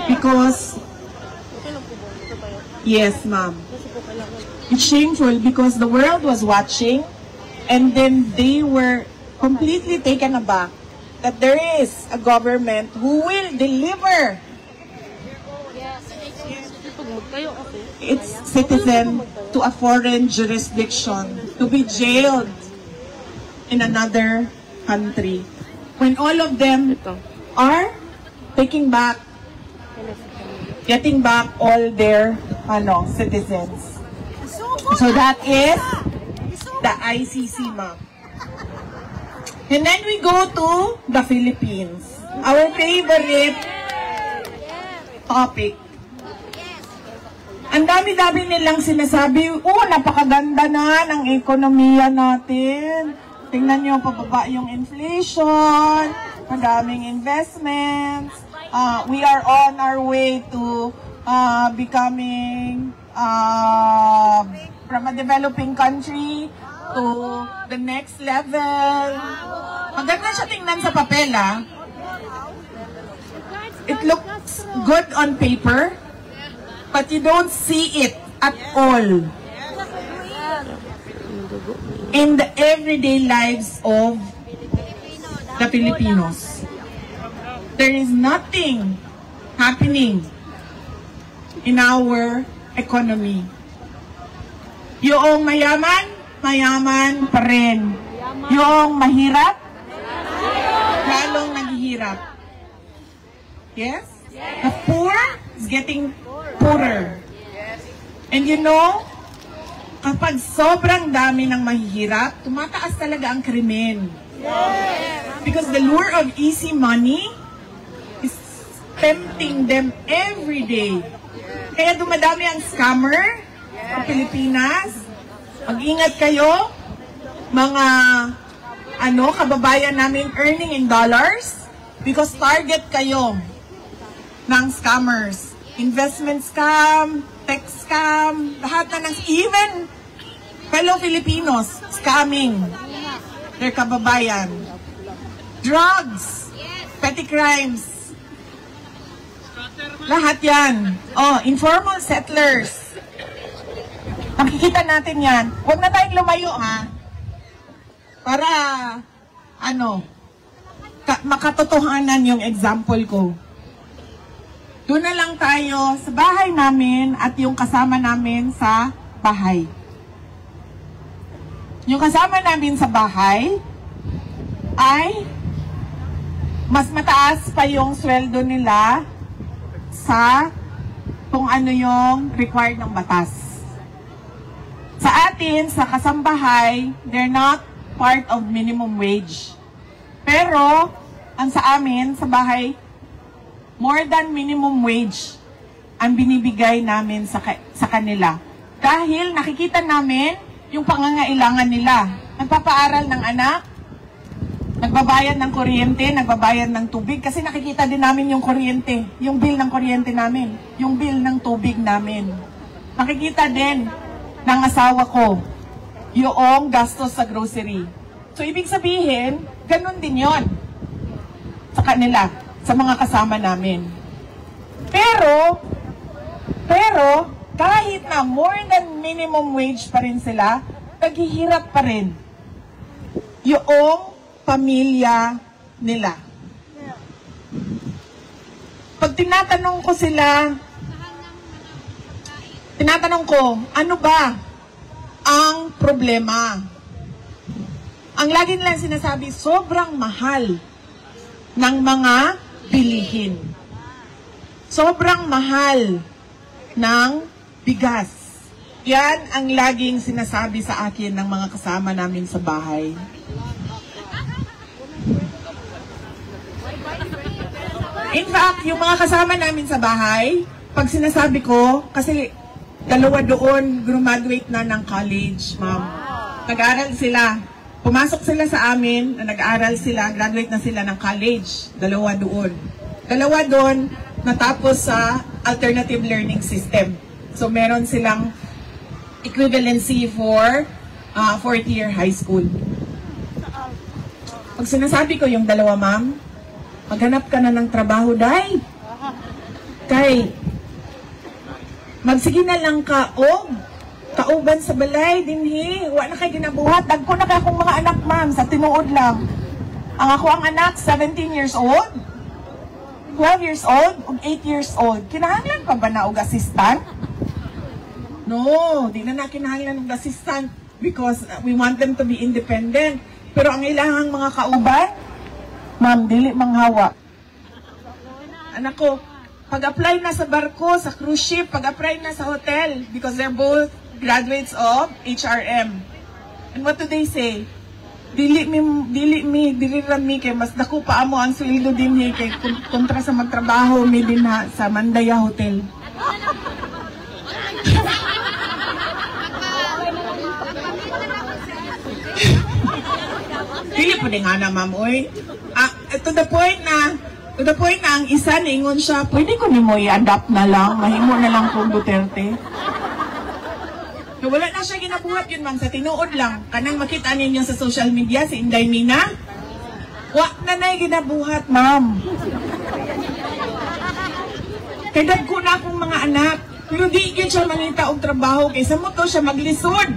[SPEAKER 1] Because, yes, ma'am. It's shameful because the world was watching and then they were completely taken aback that there is a government who will deliver its citizen to a foreign jurisdiction to be jailed in another country when all of them are getting back all their citizens. So that is the ICC, ma'am. And then we go to the Philippines, our favorite topic. Ang dami-dami nilang sinasabi, napakaganda na ng ekonomiya natin. Tingnan nyo, pababa yung inflation, madaming investments. We are on our way to becoming from a developing country to the next level. Maganda siya tingnan sa papel, It looks good on paper, but you don't see it at all in the everyday lives of the Filipinos. There is nothing happening in our economy. Yung mayaman, mayaman pa rin. Yung mahirap, lalong naghihirap. Yes? The poor is getting poorer. And you know, kapag sobrang dami ng mahihirap, tumataas talaga ang krimen. Because the lure of easy money is tempting them every day. Kaya dumadami ang scammer sa Pilipinas. Mag-ingat kayo, mga kababayan namin earning in dollars, because target kayo ng scammers. Investment scam, tech scam, lahat na even fellow Filipinos scamming their kababayan. Drugs, petty crimes, lahat yan. Informal settlers. Nakikita natin yan. Huwag na tayong lumayo, para, makatotohanan yung example ko. Doon na lang tayo sa bahay namin at yung kasama namin sa bahay. Yung kasama namin sa bahay ay mas mataas pa yung sweldo nila sa kung ano yung required ng batas. Sa atin, sa kasambahay, they're not part of minimum wage. Pero, ang sa amin, sa bahay, more than minimum wage ang binibigay namin sa kanila. Dahil nakikita namin yung pangangailangan nila. Nagpapaaral ng anak, nagbabayad ng kuryente, nagbabayad ng tubig, kasi nakikita din namin yung kuryente, yung bill ng kuryente namin, yung bill ng tubig namin. Nakikita din ng asawa ko yung gastos sa grocery. So, ibig sabihin, ganun din yon sa kanila, sa mga kasama namin. Pero, kahit na more than minimum wage pa rin sila, naghihirap pa rin yung pamilya nila. Pag tinatanong ko, ano ba ang problema? ang lagi nilang sinasabi, sobrang mahal ng mga bilihin. Sobrang mahal ng bigas. Yan ang laging sinasabi sa akin ng mga kasama namin sa bahay. In fact, yung mga kasama namin sa bahay, pag sinasabi ko, kasi dalawa doon, graduate na ng college, ma'am. Nag-aaral sila. Pumasok sila sa amin, nag-aaral sila, graduate na sila ng college. Dalawa doon. Dalawa doon, natapos sa alternative learning system. So, meron silang equivalency for fourth year high school. Pag sinasabi ko yung dalawa, ma'am, maghanap ka na ng trabaho, day. Kay, magsige na lang ka, kauban sa balay, dinhi, wa na kay ginabuhat. Dagko na kay akong mga anak, ma'am, sa tinuod lang. Ang ako ang anak, 17 years old, 12 years old, ug 8 years old. Kinahanglan pa ba na og assistant? No, di na kinahanglan og assistant because we want them to be independent. Pero ang ilahang mga kauban, ma'am, dili manghawa. Anak ko, pag-apply na sa barko, sa cruise ship, pag-apply na sa hotel, because they're both graduates of HRM. And what do they say? Dili rami kay mas dako pa amo ang sweldo din kay kontra sa magtrabaho mi din sa Mandaya Hotel. Dili pa din nga na, ma'am, oy. To the point na ang isa niingon siya, pwede ko ni mo i-adapt na lang, mahimo na lang kung Duterte. So, wala na siya ginabuhat yun, ma'am, sa tinuod lang. Kanang makita ninyo sa social media, si Inday Mina, wak na na'y ginabuhat, ma'am. Kaya ko na akong mga anak, pero di yun siya mangita og trabaho, kaysa mo to siya maglisod.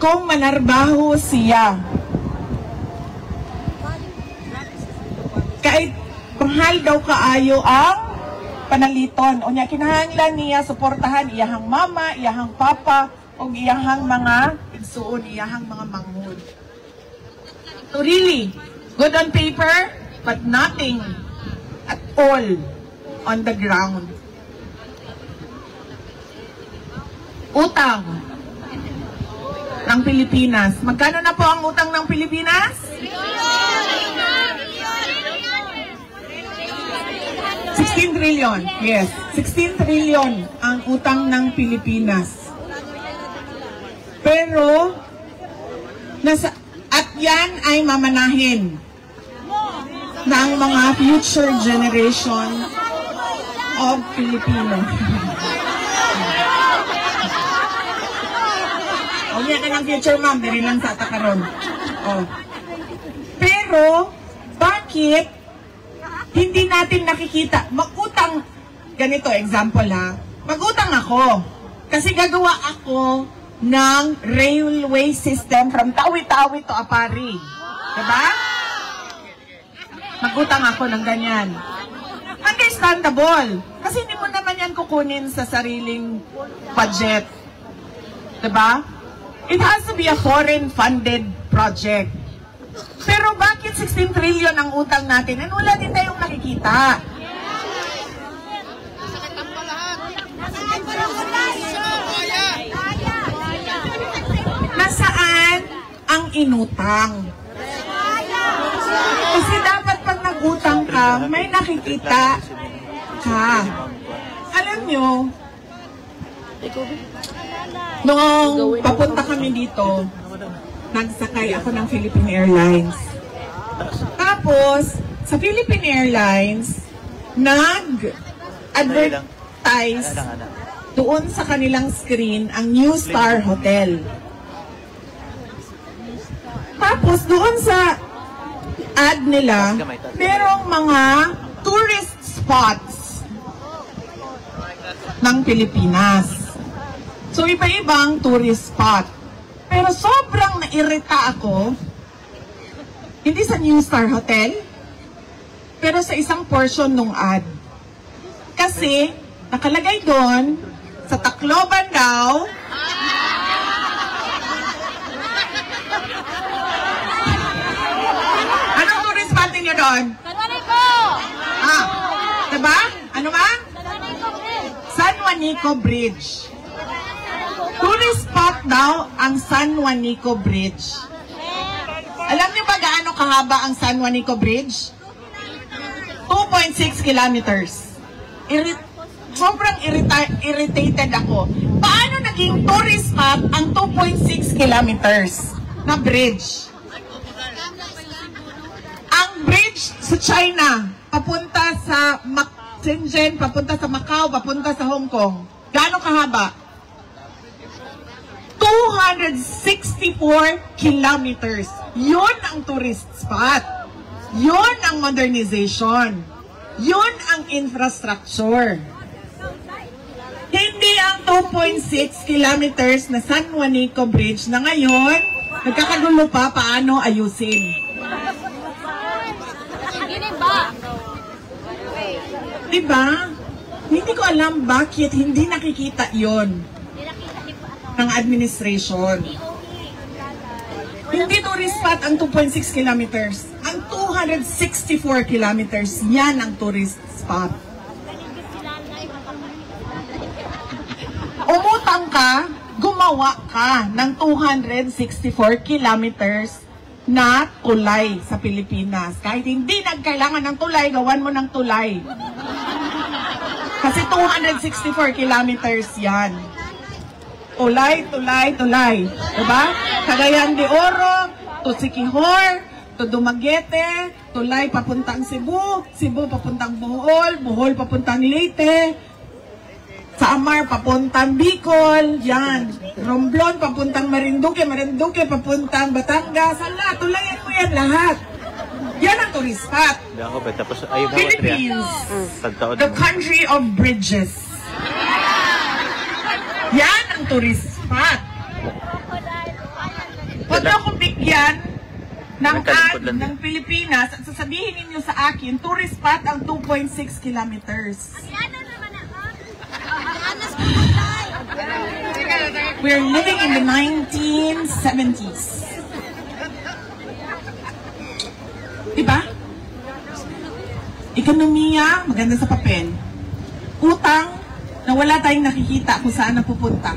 [SPEAKER 1] Kung manarbaho siya. Kahit mahal daw kaayo ang panaliton. O niya, kinahanglan niya suportahan iyahang mama, iyahang papa, o iyahang mga igsuon, iyahang mga manghod. So really, good on paper, but nothing at all on the ground. Utang ng Pilipinas. Magkano na po ang utang ng Pilipinas? 16 trillion. Yes, 16 trillion ang utang ng Pilipinas. Pero, at yan ay mamanahin ng mga future generation of Filipinos. O yan ka ng future, ma'am. Dari lang sa takaron. Pero, bakit hindi natin nakikita? Mag-utang, ganito, example ha. Mag-utang ako. Kasi gagawa ako ng railway system from Tawi-Tawi to Apari. Diba? Mag-utang ako ng ganyan. Understandable. Kasi hindi mo naman yan kukunin sa sariling budget. Diba? It has to be a foreign-funded project. Pero bakit 16 trillion ang utang natin? And wala din tayong nakikita. Nasaan ang inutang? Kasi dapat pag nag-utang ka, may nakikita ka. Alam nyo, noong papunta kami dito, nagsakay ako ng Philippine Airlines. Tapos, sa Philippine Airlines, nag-advertise doon sa kanilang screen ang New Star Hotel. Tapos, doon sa ad nila, merong mga tourist spots ng Pilipinas. So, iba-ibang tourist spot. Pero sobrang nairita ako, hindi sa New Star Hotel, pero sa isang portion ng ad. Kasi, nakalagay doon, sa Tacloban daw, yun? Ah, diba? Ano ba? San Juanico Bridge. Tourist spot daw ang San Juanico Bridge. Alam niyo ba gaano kahaba ang San Juanico Bridge? 2.6 kilometers. Sobrang irritated ako. Paano naging tourist spot ang 2.6 kilometers na bridge? Ang bridge sa China, papunta sa Shenzhen, papunta sa Macau, papunta sa Hong Kong. Gaano kahaba? 264 kilometers. Yun ang tourist spot. Yun ang modernization. Yun ang infrastructure. Hindi ang 2.6 kilometers na San Juanico Bridge na ngayon, nagkakagulo pa paano ayusin. Diba? Hindi ko alam bakit hindi nakikita yon ng administration. Hindi tourist spot ang 2.6 kilometers. Ang 264 kilometers, yan ang tourist spot. Umutang ka, gumawa ka ng 264 kilometers na tulay sa Pilipinas. Kahit hindi nagkailangan ng tulay, gawan mo ng tulay. Kasi 264 kilometers yan. Tulay, tulay, tulay. Diba? Cagayan de Oro, to Siquijor, to Dumaguete, tulay papuntang Cebu, Cebu papuntang Bohol, Bohol papuntang Leyte, sa Amar papuntang Bicol, yan. Romblon papuntang Marinduque, Marinduque papuntang Batangas. Hala, tulayan mo yan lahat. Yan ang tourist spot. Philippines, the country of bridges. Yan ang tourist spot. Huwag niyo akong bigyan ng ad ng Pilipinas at sasabihin ninyo sa akin, tourist spot ang 2.6 kilometers. We're living in the 1970s. Diba? Ekonomiya, maganda sa papel. Utang, na wala tayong nakikita kung saan napupunta.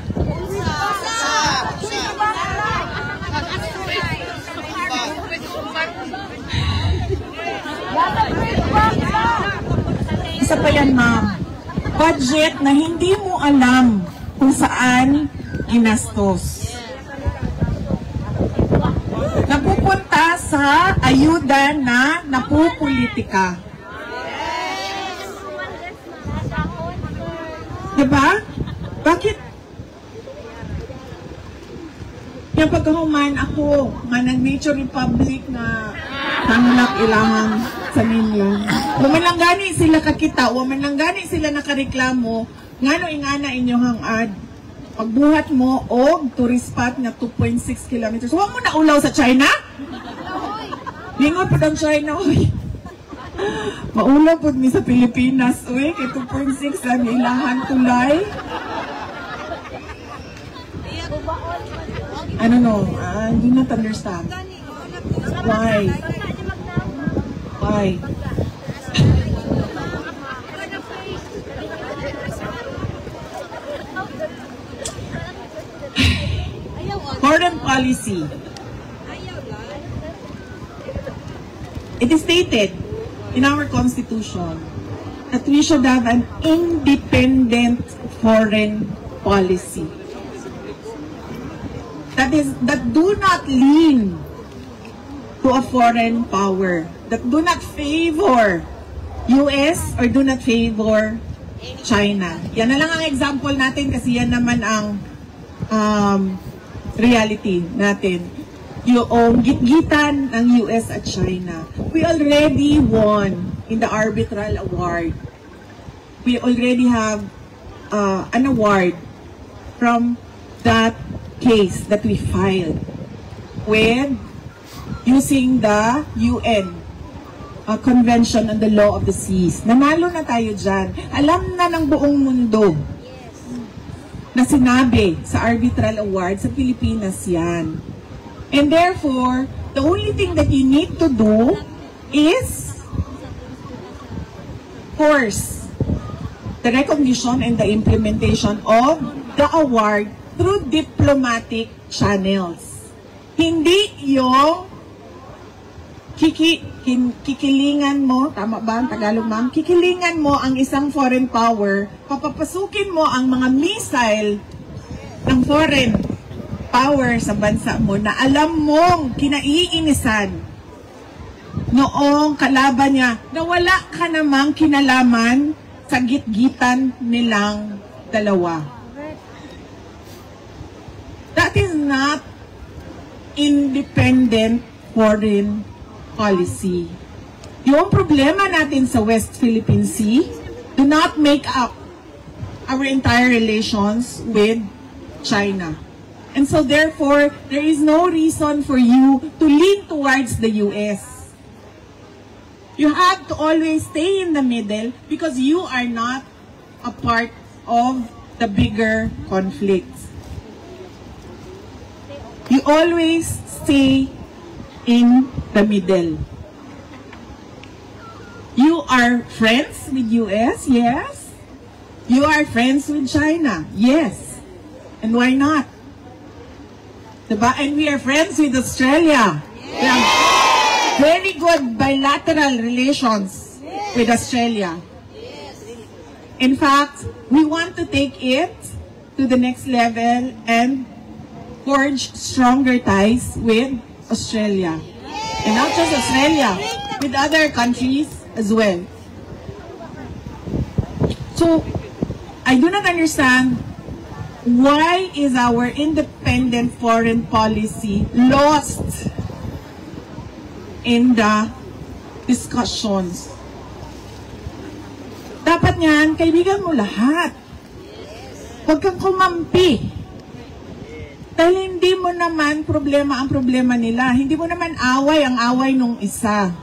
[SPEAKER 1] Isa pa yan, ma'am. Budget na hindi mo alam kung saan ginastos. Napupunta sa ayuda na napupolitika. Diba? Bakit? Yung pagkahuman ako, nga nag-Nature Republic na hanglak ilangan sa ninyo. Waman lang gani sila kakita, waman lang gani sila nakareklamo, nga no ingana inyong hangad. Pagbuhat mo og tourist spot na 2.6 kilometers. Huwag mo na ulaw sa China? Lingot po ang China, uy. Maulaw po ni sa Pilipinas, uy. Kay 2.6 ang ilahan tulay. I don't know. I do not understand. Why? Why? Foreign policy. It is stated in our constitution that we should have an independent foreign policy. That do not lean to a foreign power. That do not favor US or do not favor China. Yan na lang ang example natin kasi yan naman ang reality natin. Yung gitgitan ng US at China. We already won in the arbitral award. We already have an award from that case that we filed with using the UN Convention on the Law of the Seas. Nanalo na tayo dyan. Alam na ng buong mundo na sinabi sa arbitral award sa Pilipinas yan. And therefore, the only thing that you need to do is enforce the recognition and the implementation of the award through diplomatic channels. Hindi yung kikilingan mo, tama ba ang Tagalog ma'am? Kikilingan mo ang isang foreign power, papapasukin mo ang mga missile ng foreign power sa bansa mo na alam mong kinaiinisan noong kalaban niya na wala ka namang kinalaman sa gitgitan nilang dalawa. That is not independent foreign policy. Yung problema natin sa West Philippine Sea do not make up our entire relations with China. And so therefore, there is no reason for you to lean towards the US. You have to always stay in the middle because you are not a part of the bigger conflicts. You always stay in the middle. You are friends with US? Yes. You are friends with China? Yes. And why not? Diba? And we are friends with Australia. We have very good bilateral relations with Australia. In fact, we want to take it to the next level and forge stronger ties with Australia. And not just Australia, with other countries as well. So, I do not understand why is our independent foreign policy lost in the discussions. Dapat niyan, kaibigan mo lahat. Huwag kang kumampi. Dahil hindi mo naman problema ang problema nila. Hindi mo naman away ang away nung isa.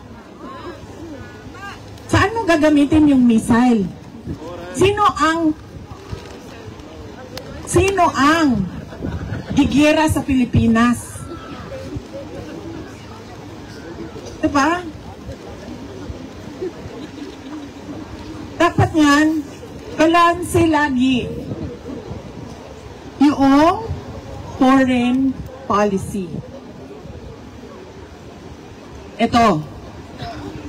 [SPEAKER 1] Saan mo gagamitin yung missile? Sino ang gigira sa Pilipinas? Diba? Dapat yan, balanse lagi. Yung foreign policy. Ito,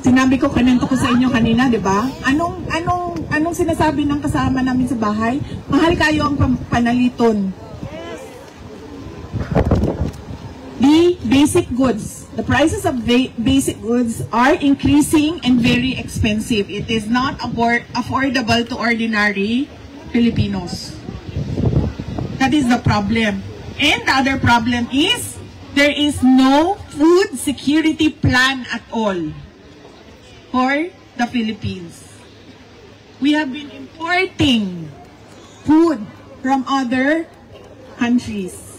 [SPEAKER 1] sinabi ko kanento ko sa inyo kanina, di ba? Anong sinasabi ng kasama namin sa bahay? Mahal kayo ang panaliton. The basic goods, the prices of basic goods are increasing and very expensive. It is not affordable to ordinary Filipinos. That is the problem. And the other problem is, there is no food security plan at all for the Philippines. We have been importing food from other countries.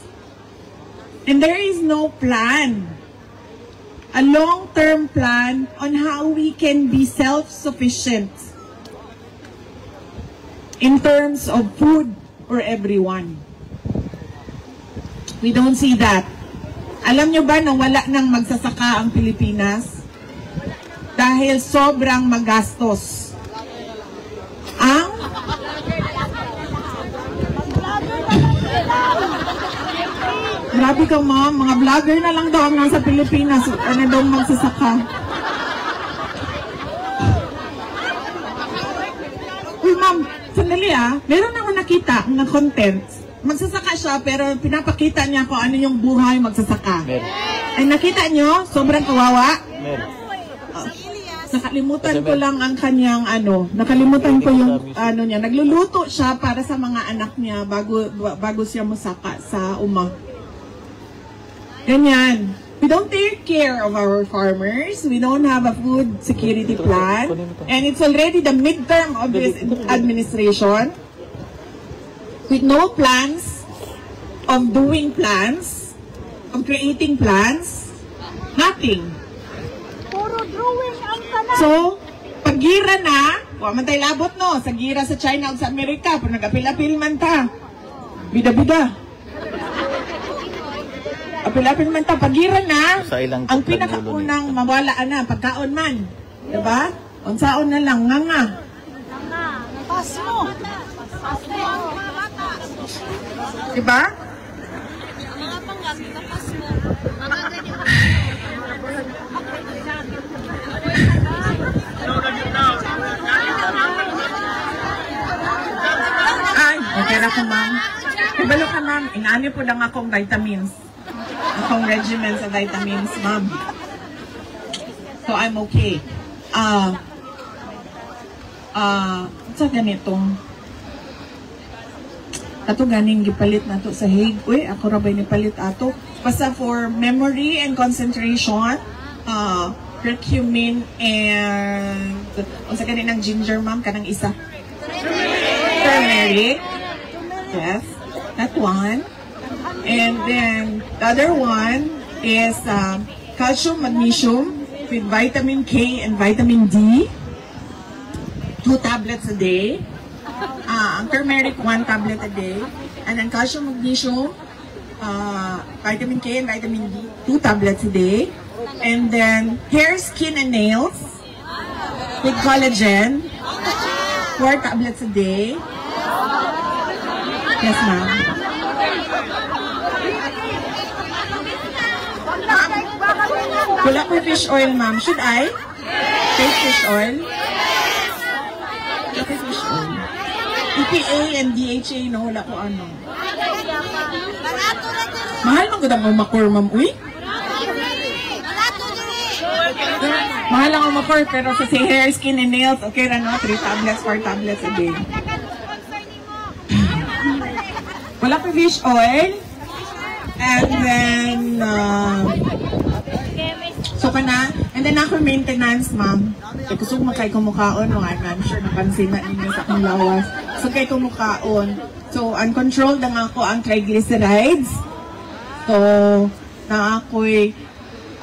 [SPEAKER 1] And there is no plan, a long-term plan on how we can be self-sufficient in terms of food for everyone. We don't see that. Alam nyo ba na wala nang magsasaka ang Pilipinas? Dahil sobrang magastos. Grabe ka ma'am, mga vlogger na lang daw ang nasa Pilipinas. Ano daw magsasaka? Uy ma'am, sandali meron ako nakita na content. Magsasaka siya pero pinapakita niya kung ano yung buhay magsasaka. Ay nakita nyo? Sobrang kawawa. Nakalimutan ko lang ang kanyang nakalimutan ko yung niya. Nagluluto siya para sa mga anak niya bago siya masaka sa uma. Ganyan. We don't take care of our farmers. We don't have a food security plan. And it's already the midterm of this administration. With no plans of doing plans, of creating plans, nothing.
[SPEAKER 3] Puro drawing ang tanan.
[SPEAKER 1] So, pag gira na, man tayo labot no, sa gira sa China o sa Amerika, pag nag-apil-apil man ta, bida-bida. Apil-apil man ta, pag gira na, ang pinakaunang mawalaan na, pagkaon man. Diba? Unsaon na lang, nga. Diba?
[SPEAKER 3] Mga panggap, tapas mo. Mga ganyan.
[SPEAKER 1] Ay, okay na ko, ma'am. Kabalo ka, ma'am. Inaali po lang akong vitamins. Akong regimen sa vitamins, ma'am. So, I'm okay. Sa ganitong ato ganing gipalit nato sa Hague. Uy, ako ra bay ni palit ato. Basta for memory and concentration, curcumin and unsa gani ng ginger, ma'am, kanang isa. Turmeric. Yes, that one. And then the other one is calcium, magnesium with vitamin K and vitamin D. 2 tablets a day. Ang turmeric, 1 tablet a day. And then calcium, magnesium, vitamin K and vitamin D, 2 tablets a day. And then hair, skin, and nails with collagen, 4 tablets a day. Yes, ma'am. Wala ko fish oil, ma'am. Should I take fish oil? Wala ko fish oil. EPA and DHA, no? Wala ko ano. Mahal mang gudang umakur, ma'am. Uy? Mahal lang umakur, pero sa si hair, skin, and nails, okay na, no? 3 tablets, 4 tablets a day. Wala ko fish oil. And then, so ka na. And then ako maintenance, ma'am. Gusto ko makay kumukaon, no? I'm sure napansin na ninyo sa akong lawas. So kay kumukaon. So, uncontrolled na nga ako ang triglycerides. So, na ako'y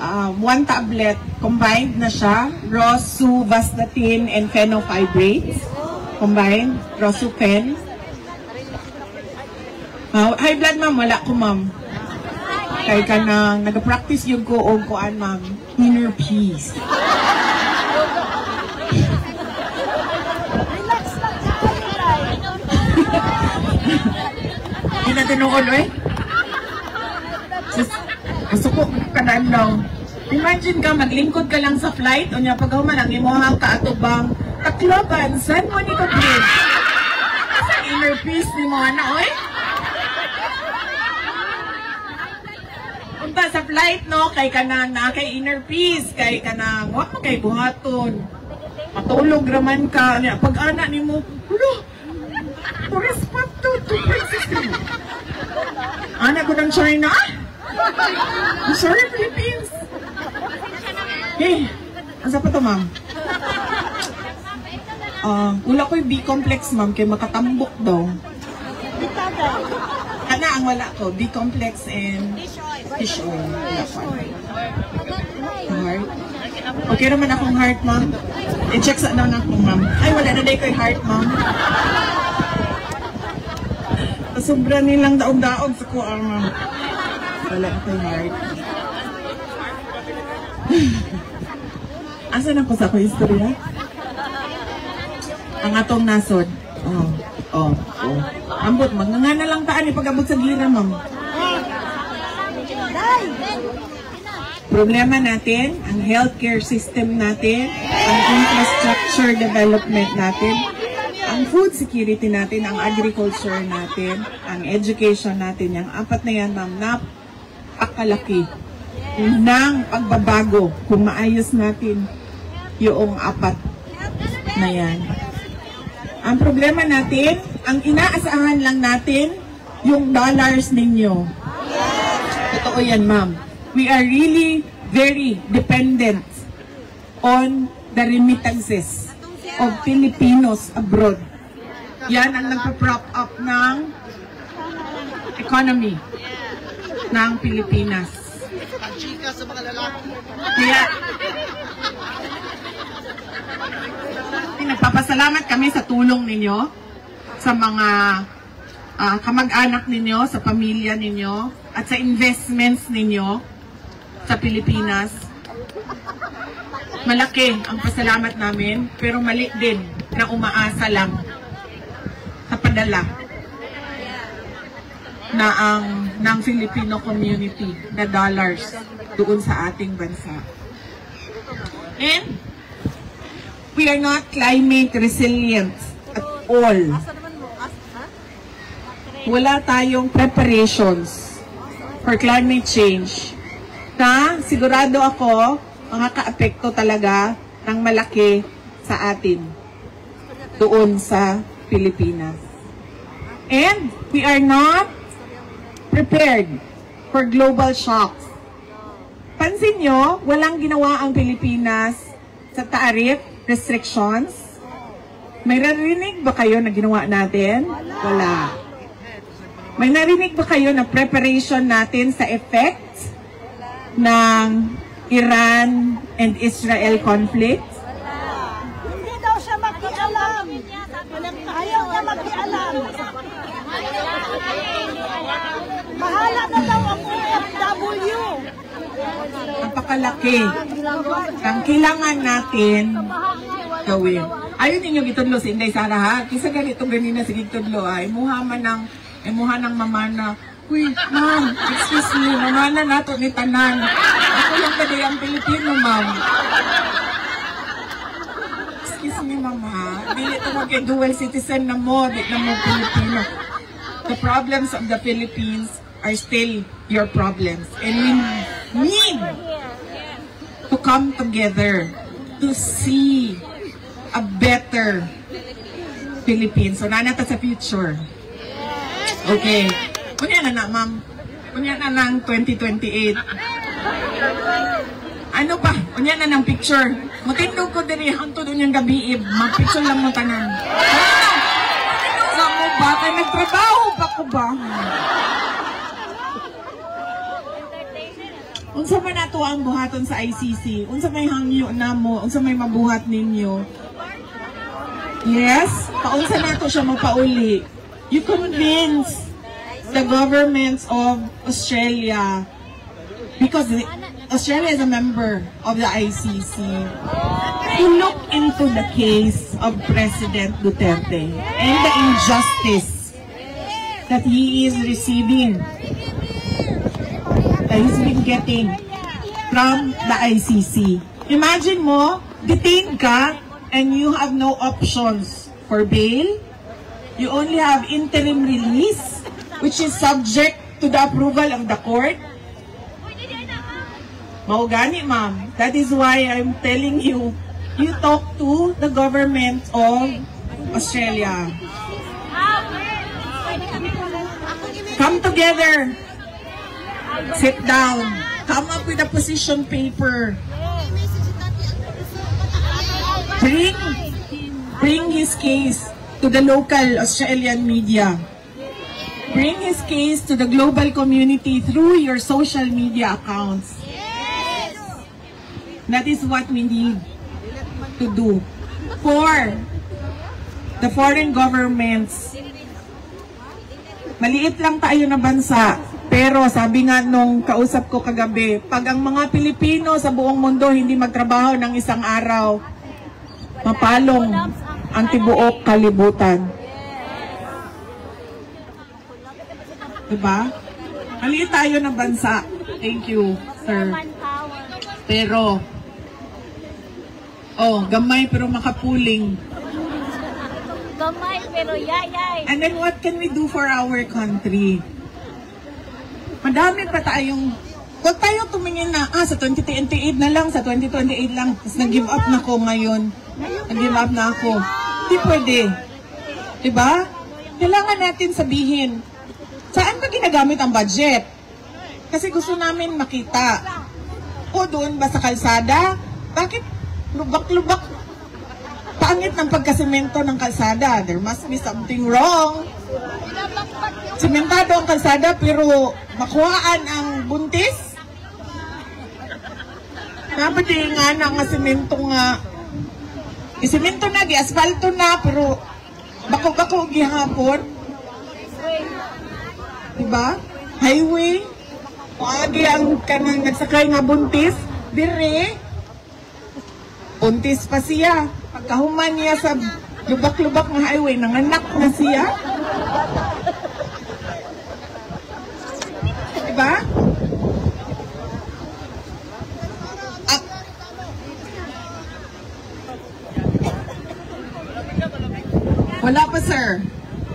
[SPEAKER 1] 1 tablet, combined na siya. Rosuvastatin and fenofibrates. Combined. Rosufen. High blood, ma'am. Wala ko, ma'am. Kaya ka nang nag-practice yung ko o kuan, ma'am. Inner peace. Hindi na tinuol, eh. Gusto ko kanaan lang. Imagine ka, maglingkod ka lang sa flight, o niya pagkahuman ang imuhang kaatubang Tacloban, San Juanico Bridge. Sa inner peace ni mo, ano, eh? Punta sa flight, no? Kay ka na kay inner peace, kay ka na, wag mo kay buhaton. Matulog raman ka. Pag-ana ni mo, hulo, to respect to princess ka mo. Anak ko ng China. I'm sorry, Philippines. Hey, asa pa to, ma'am? Wala ko yung B-complex, ma'am, kay makatambok daw. Ana ang wala ko, B-complex and fish oil. Wala ko. Heart. Okay naman akong heart, ma'am. I-check sa daw na akong, ma'am. Ay, wala na day ko yung heart, ma'am. Sobra nilang daog-daog sa kuha, ma'am. Wala ko yung heart. Asan ako sa akong istorya? Ang atong nasod. Ambot, magnganga na lang taan ipag-abot sa gira, ma'am. Problema natin, ang healthcare system natin, ang infrastructure development natin, ang food security natin, ang agriculture natin, ang education natin, yung apat na yan, ma'am, napakalaki ng pagbabago kung maayos natin yung apat na yan. Ang problema natin, ang inaasahan lang natin, yung dollars ninyo. Totoo yan, ma'am. We are really very dependent on the remittances of Filipinos abroad. Yan ang nagpa-prop up ng economy ng Pilipinas. Kaya, nagpapasalamat kami sa tulong ninyo, sa mga kamag-anak ninyo, sa pamilya ninyo, at sa investments ninyo sa Pilipinas. Malaki ang pasalamat namin, pero mali din na umaasa lang sa padala. ng Filipino community na dollars doon sa ating bansa. And we are not climate resilient at all. Wala tayong preparations for climate change na sigurado ako makaka-apekto talaga ng malaki sa atin doon sa Pilipinas. And we are not prepared for global shocks. Pansin nyo, walang ginawa ang Pilipinas sa tariff restrictions. May narinig ba kayo na ginawa natin? Wala. May narinig ba kayo na preparation natin sa effect ng Iran and Israel conflict?
[SPEAKER 4] Hindi daw siya makialam. Ayaw niya makialam. Bahala na daw ang OFW.
[SPEAKER 1] Napakalaki ang kailangan natin gawin. Ayaw ninyo gitudlo si Inday Sara ha? Kisa ganito ganina si gitudlo ha? Imuha ng mama na, uy, ma'am, excuse me, mamana nato ni Tanan. Ako lang pwede ang Pilipino, ma'am. Excuse me, mama. Dili ito mag-dual citizen na mo, di na mo Pilipino. The problems of the Philippines are still your problems. And we need to come together to see a better Philippines. So, nanata sa future. Okay. Kunya na ma'am. Kunya na ng 2028. Ano pa? Kunya na ng picture. Matindog ko din hanto doon yung gabi. Mag-picture lang mo tanan. Sa mo ba? Kaya nagtrabaho pa ko ba? Unsa man nato ang buhaton sa ICC? Unsa may hangyo na mo? Unsa may mabuhat ninyo? Yes? Paunsa nato siya mapauli? You convince the governments of Australia, because Australia is a member of the ICC, to look into the case of President Duterte and the injustice that he is receiving, that he's been getting from the ICC. Imagine mo, detained ka and you have no options for bail. You only have interim release, which is subject to the approval of the court. Maugani, ma'am. That is why I'm telling you, you talk to the government of Australia. Come together. Sit down. Come up with a position paper. Bring his case to the local Australian media. Bring his case to the global community through your social media accounts. Yes. That is what we need to do for the foreign governments. Maliit lang tayo na bansa, pero sabi nga nung kausap ko kagabi, pag ang mga Pilipino sa buong mundo hindi magtrabaho ng isang araw, mapalong ang tibuok kalibutan. Diba? Maliit tayo na bansa. Thank you, sir. Pero, gamay pero makapuling.
[SPEAKER 3] Gamay pero yayay.
[SPEAKER 1] And then what can we do for our country? Madami pa tayong, huwag tayo tumingin na, sa 2028 na lang, sa 2028 lang. Tapos nag-give up na ko ngayon. Nag-give up na ako. Hindi pwede. Diba? Kailangan natin sabihin, saan ba ginagamit ang budget? Kasi gusto namin makita. O doon ba sa kalsada? Bakit lubak-lubak? Pangit ng pagkasemento ng kalsada. There must be something wrong. Sementado ang kalsada pero makuhaan ang buntis? Napati nga na nga semento nga. Isemento na, gi-asfalto na, pero bako-bako gihapon. Diba? Highway. Agi ang kanang nagsakay nga buntis. Dire. Buntis pa siya. Pagkahuman niya sa lubak-lubak nga highway, nanganak na siya. ba? Wala pa, sir.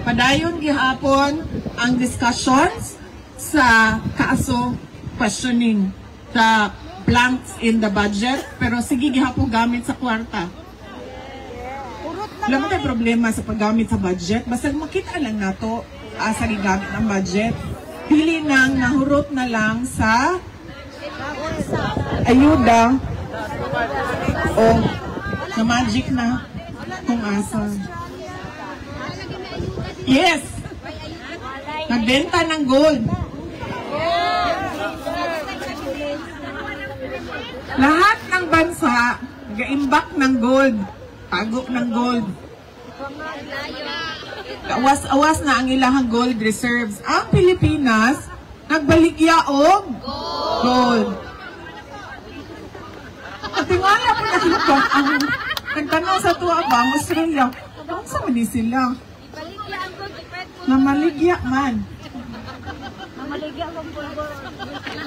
[SPEAKER 1] Padayon gihapon ang discussions sa kaso questioning the blanks in the budget, pero sige gihapon gamit sa kwarta. Wala mo tayo problema sa paggamit sa budget, basta makita lang nato sa gigamit ng budget. Pili nang nahurot na lang sa ayuda o na magic na kung asa. Yes! Nagbenta ng gold. Lahat ng bansa, nag-imbak ng gold. Tago ng gold. Awas-awas na ang ilahang gold reserves. Ang Pilipinas, nagbaligya og gold. At tingala po nakita ang nagtanong sa tuwa ba ang Australia, saan sa mali sila? Namaligya man.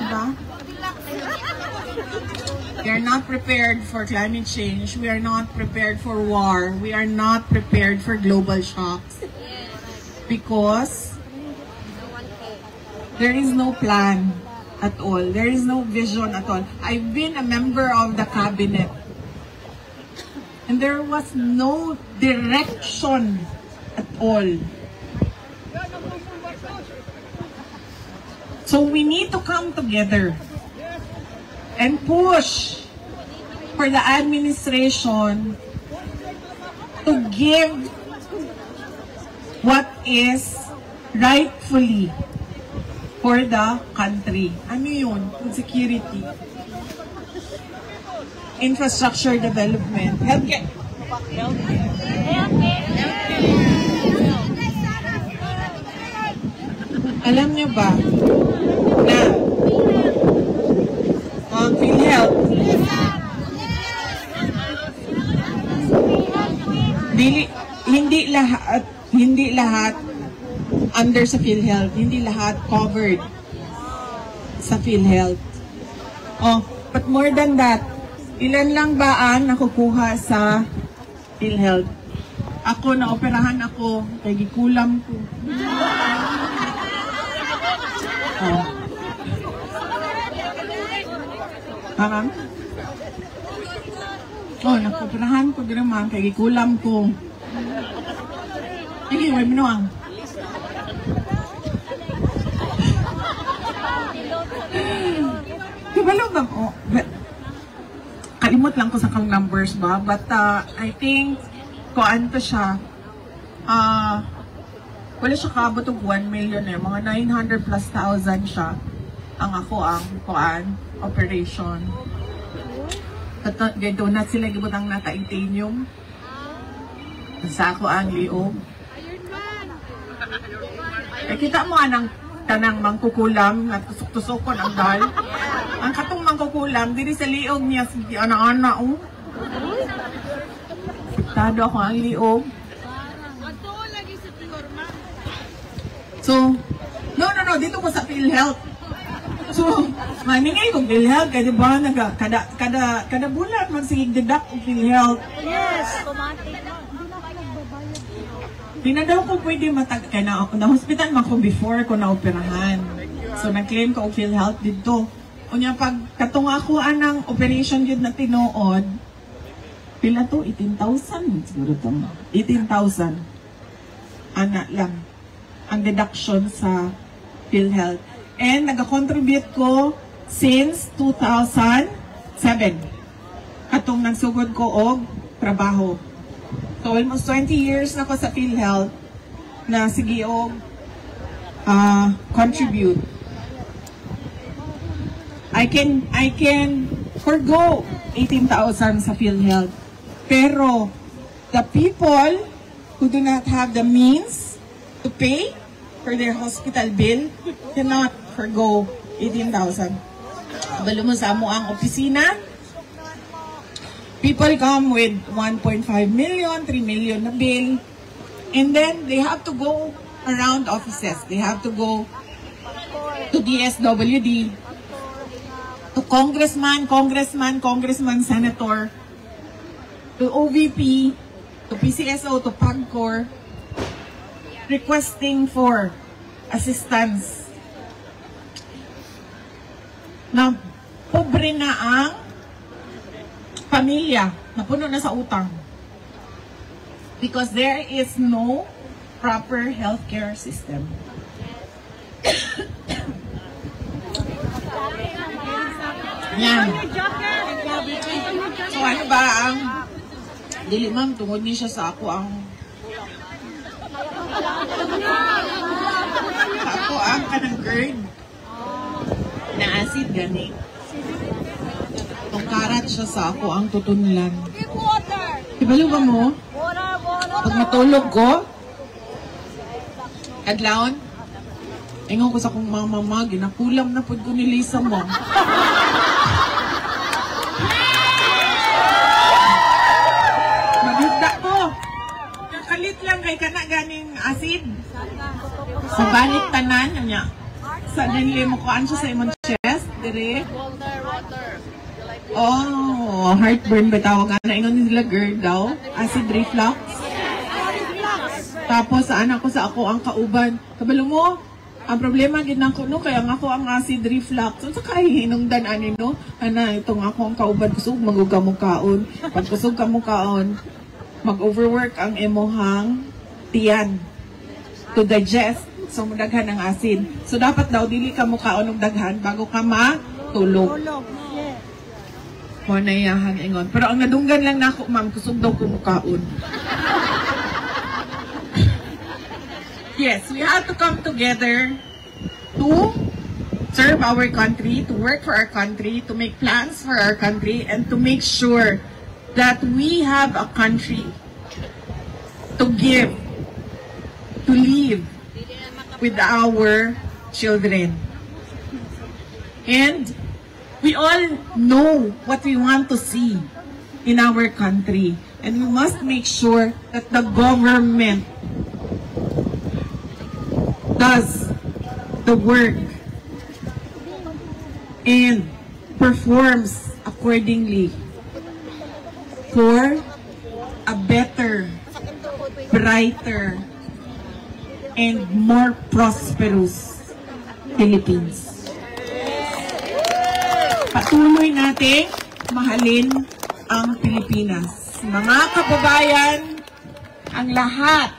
[SPEAKER 1] Diba? We are not prepared for climate change. We are not prepared for war. We are not prepared for global shocks. Because there is no plan at all. There is no vision at all. I've been a member of the cabinet. And there was no direction at all. So we need to come together and push for the administration to give what is rightfully for the country. Ano yun? Food security, infrastructure development, healthcare. Alam niyo ba na ang PhilHealth hindi lahat under sa PhilHealth, hindi lahat covered sa PhilHealth. Oh, but more than that, ilan lang ba ang nakukuha sa PhilHealth? Ako, naoperahan ako, kaya gikulam ko. Oh. Parang? Oh, nakoperahan ko din naman, kaya gikulam ko. Sige, may minuang. Kabalog lang ko. Kalimot lang ko sa kang numbers ba? But I think, kuan to siya, wala siya kabot og 1 million eh. Mga 900 plus thousand siya ang ako ang kuan operation. At gado na sila gibutang na titanium. Sa ako ang liog. Eh, kita mo anang tanang mangkukulam at tusok-tusokon ang dal. Ang katong mangkukulam diri sa liog niya si ana-ana oh. Tado ako ang liog. So, no, dito ko sa PhilHealth. So, maningay kong PhilHealth, kaya diba, kada bulan magsigig deduct ng PhilHealth.
[SPEAKER 4] Yes!
[SPEAKER 1] Di na daw ko pwede kaya na-hospital man ko before ko na-operahan. So, nag-claim ko PhilHealth dito. Unya, pag katong ako anang operation yun na tinuod, pila to? 18,000? Siguro to. 18,000. Ana lang ang deduction sa PhilHealth. And nag-contribute ko since 2007. Atong nagsugod ko og trabaho. So almost 20 years na ko sa PhilHealth na sige og contribute. I can forgo 18,000 sa PhilHealth. Pero the people who do not have the means to pay for their hospital bill cannot forgo 18,000. Balo mo sa amo ang opisina. People come with 1.5 million, 3 million na bill. And then they have to go around offices. They have to go to DSWD, to congressman, senator, to OVP, to PCSO, to PAGCOR, requesting for assistance na pobre na ang pamilya, napuno na sa utang. Because there is no proper healthcare system. Yan. So ano ba ang dili ma'am, tungod niya siya sa ako ang kanang GERD na acid gani. Itong karat siya sa ako ang tutunlan. Ibalo ba mo? Pag matulog ko, adlaon, ingon ko sa kong mama, ginakulam na po ko ni Lisa mo. Magigda ko. Nakalit lang kay kana ganing acid. Sa banit tanan, niya. Sa nanili mo ko, siya sa imong chest, dire. Oh, heartburn ba tawag na? Ingon nila GERD daw. Acid reflux. Tapos sa anak ko sa ako ang kauban. Kabalo mo, ang problema ginang ko no, kaya nga ako ang acid reflux. So kay hinungdan ani no, ana itong ako ang kauban kusog maguga mo kaon. Pag kusog ka mo kaon, mag-overwork ang emuhang tiyan to digest. So mudaghan ang acid. So dapat daw dili ka mo kaon og daghan bago ka matulog. Mo na iyahang ingon. Pero ang nadunggan lang nako ma'am kusog daw ko mo kaon. Yes, we have to come together to serve our country, to work for our country, to make plans for our country, and to make sure that we have a country to give, to live with our children. And we all know what we want to see in our country. And we must make sure that the government does the work and performs accordingly for a better, brighter, and more prosperous Philippines. Patuloy nating mahalin ang Pilipinas. Mga kababayan, ang lahat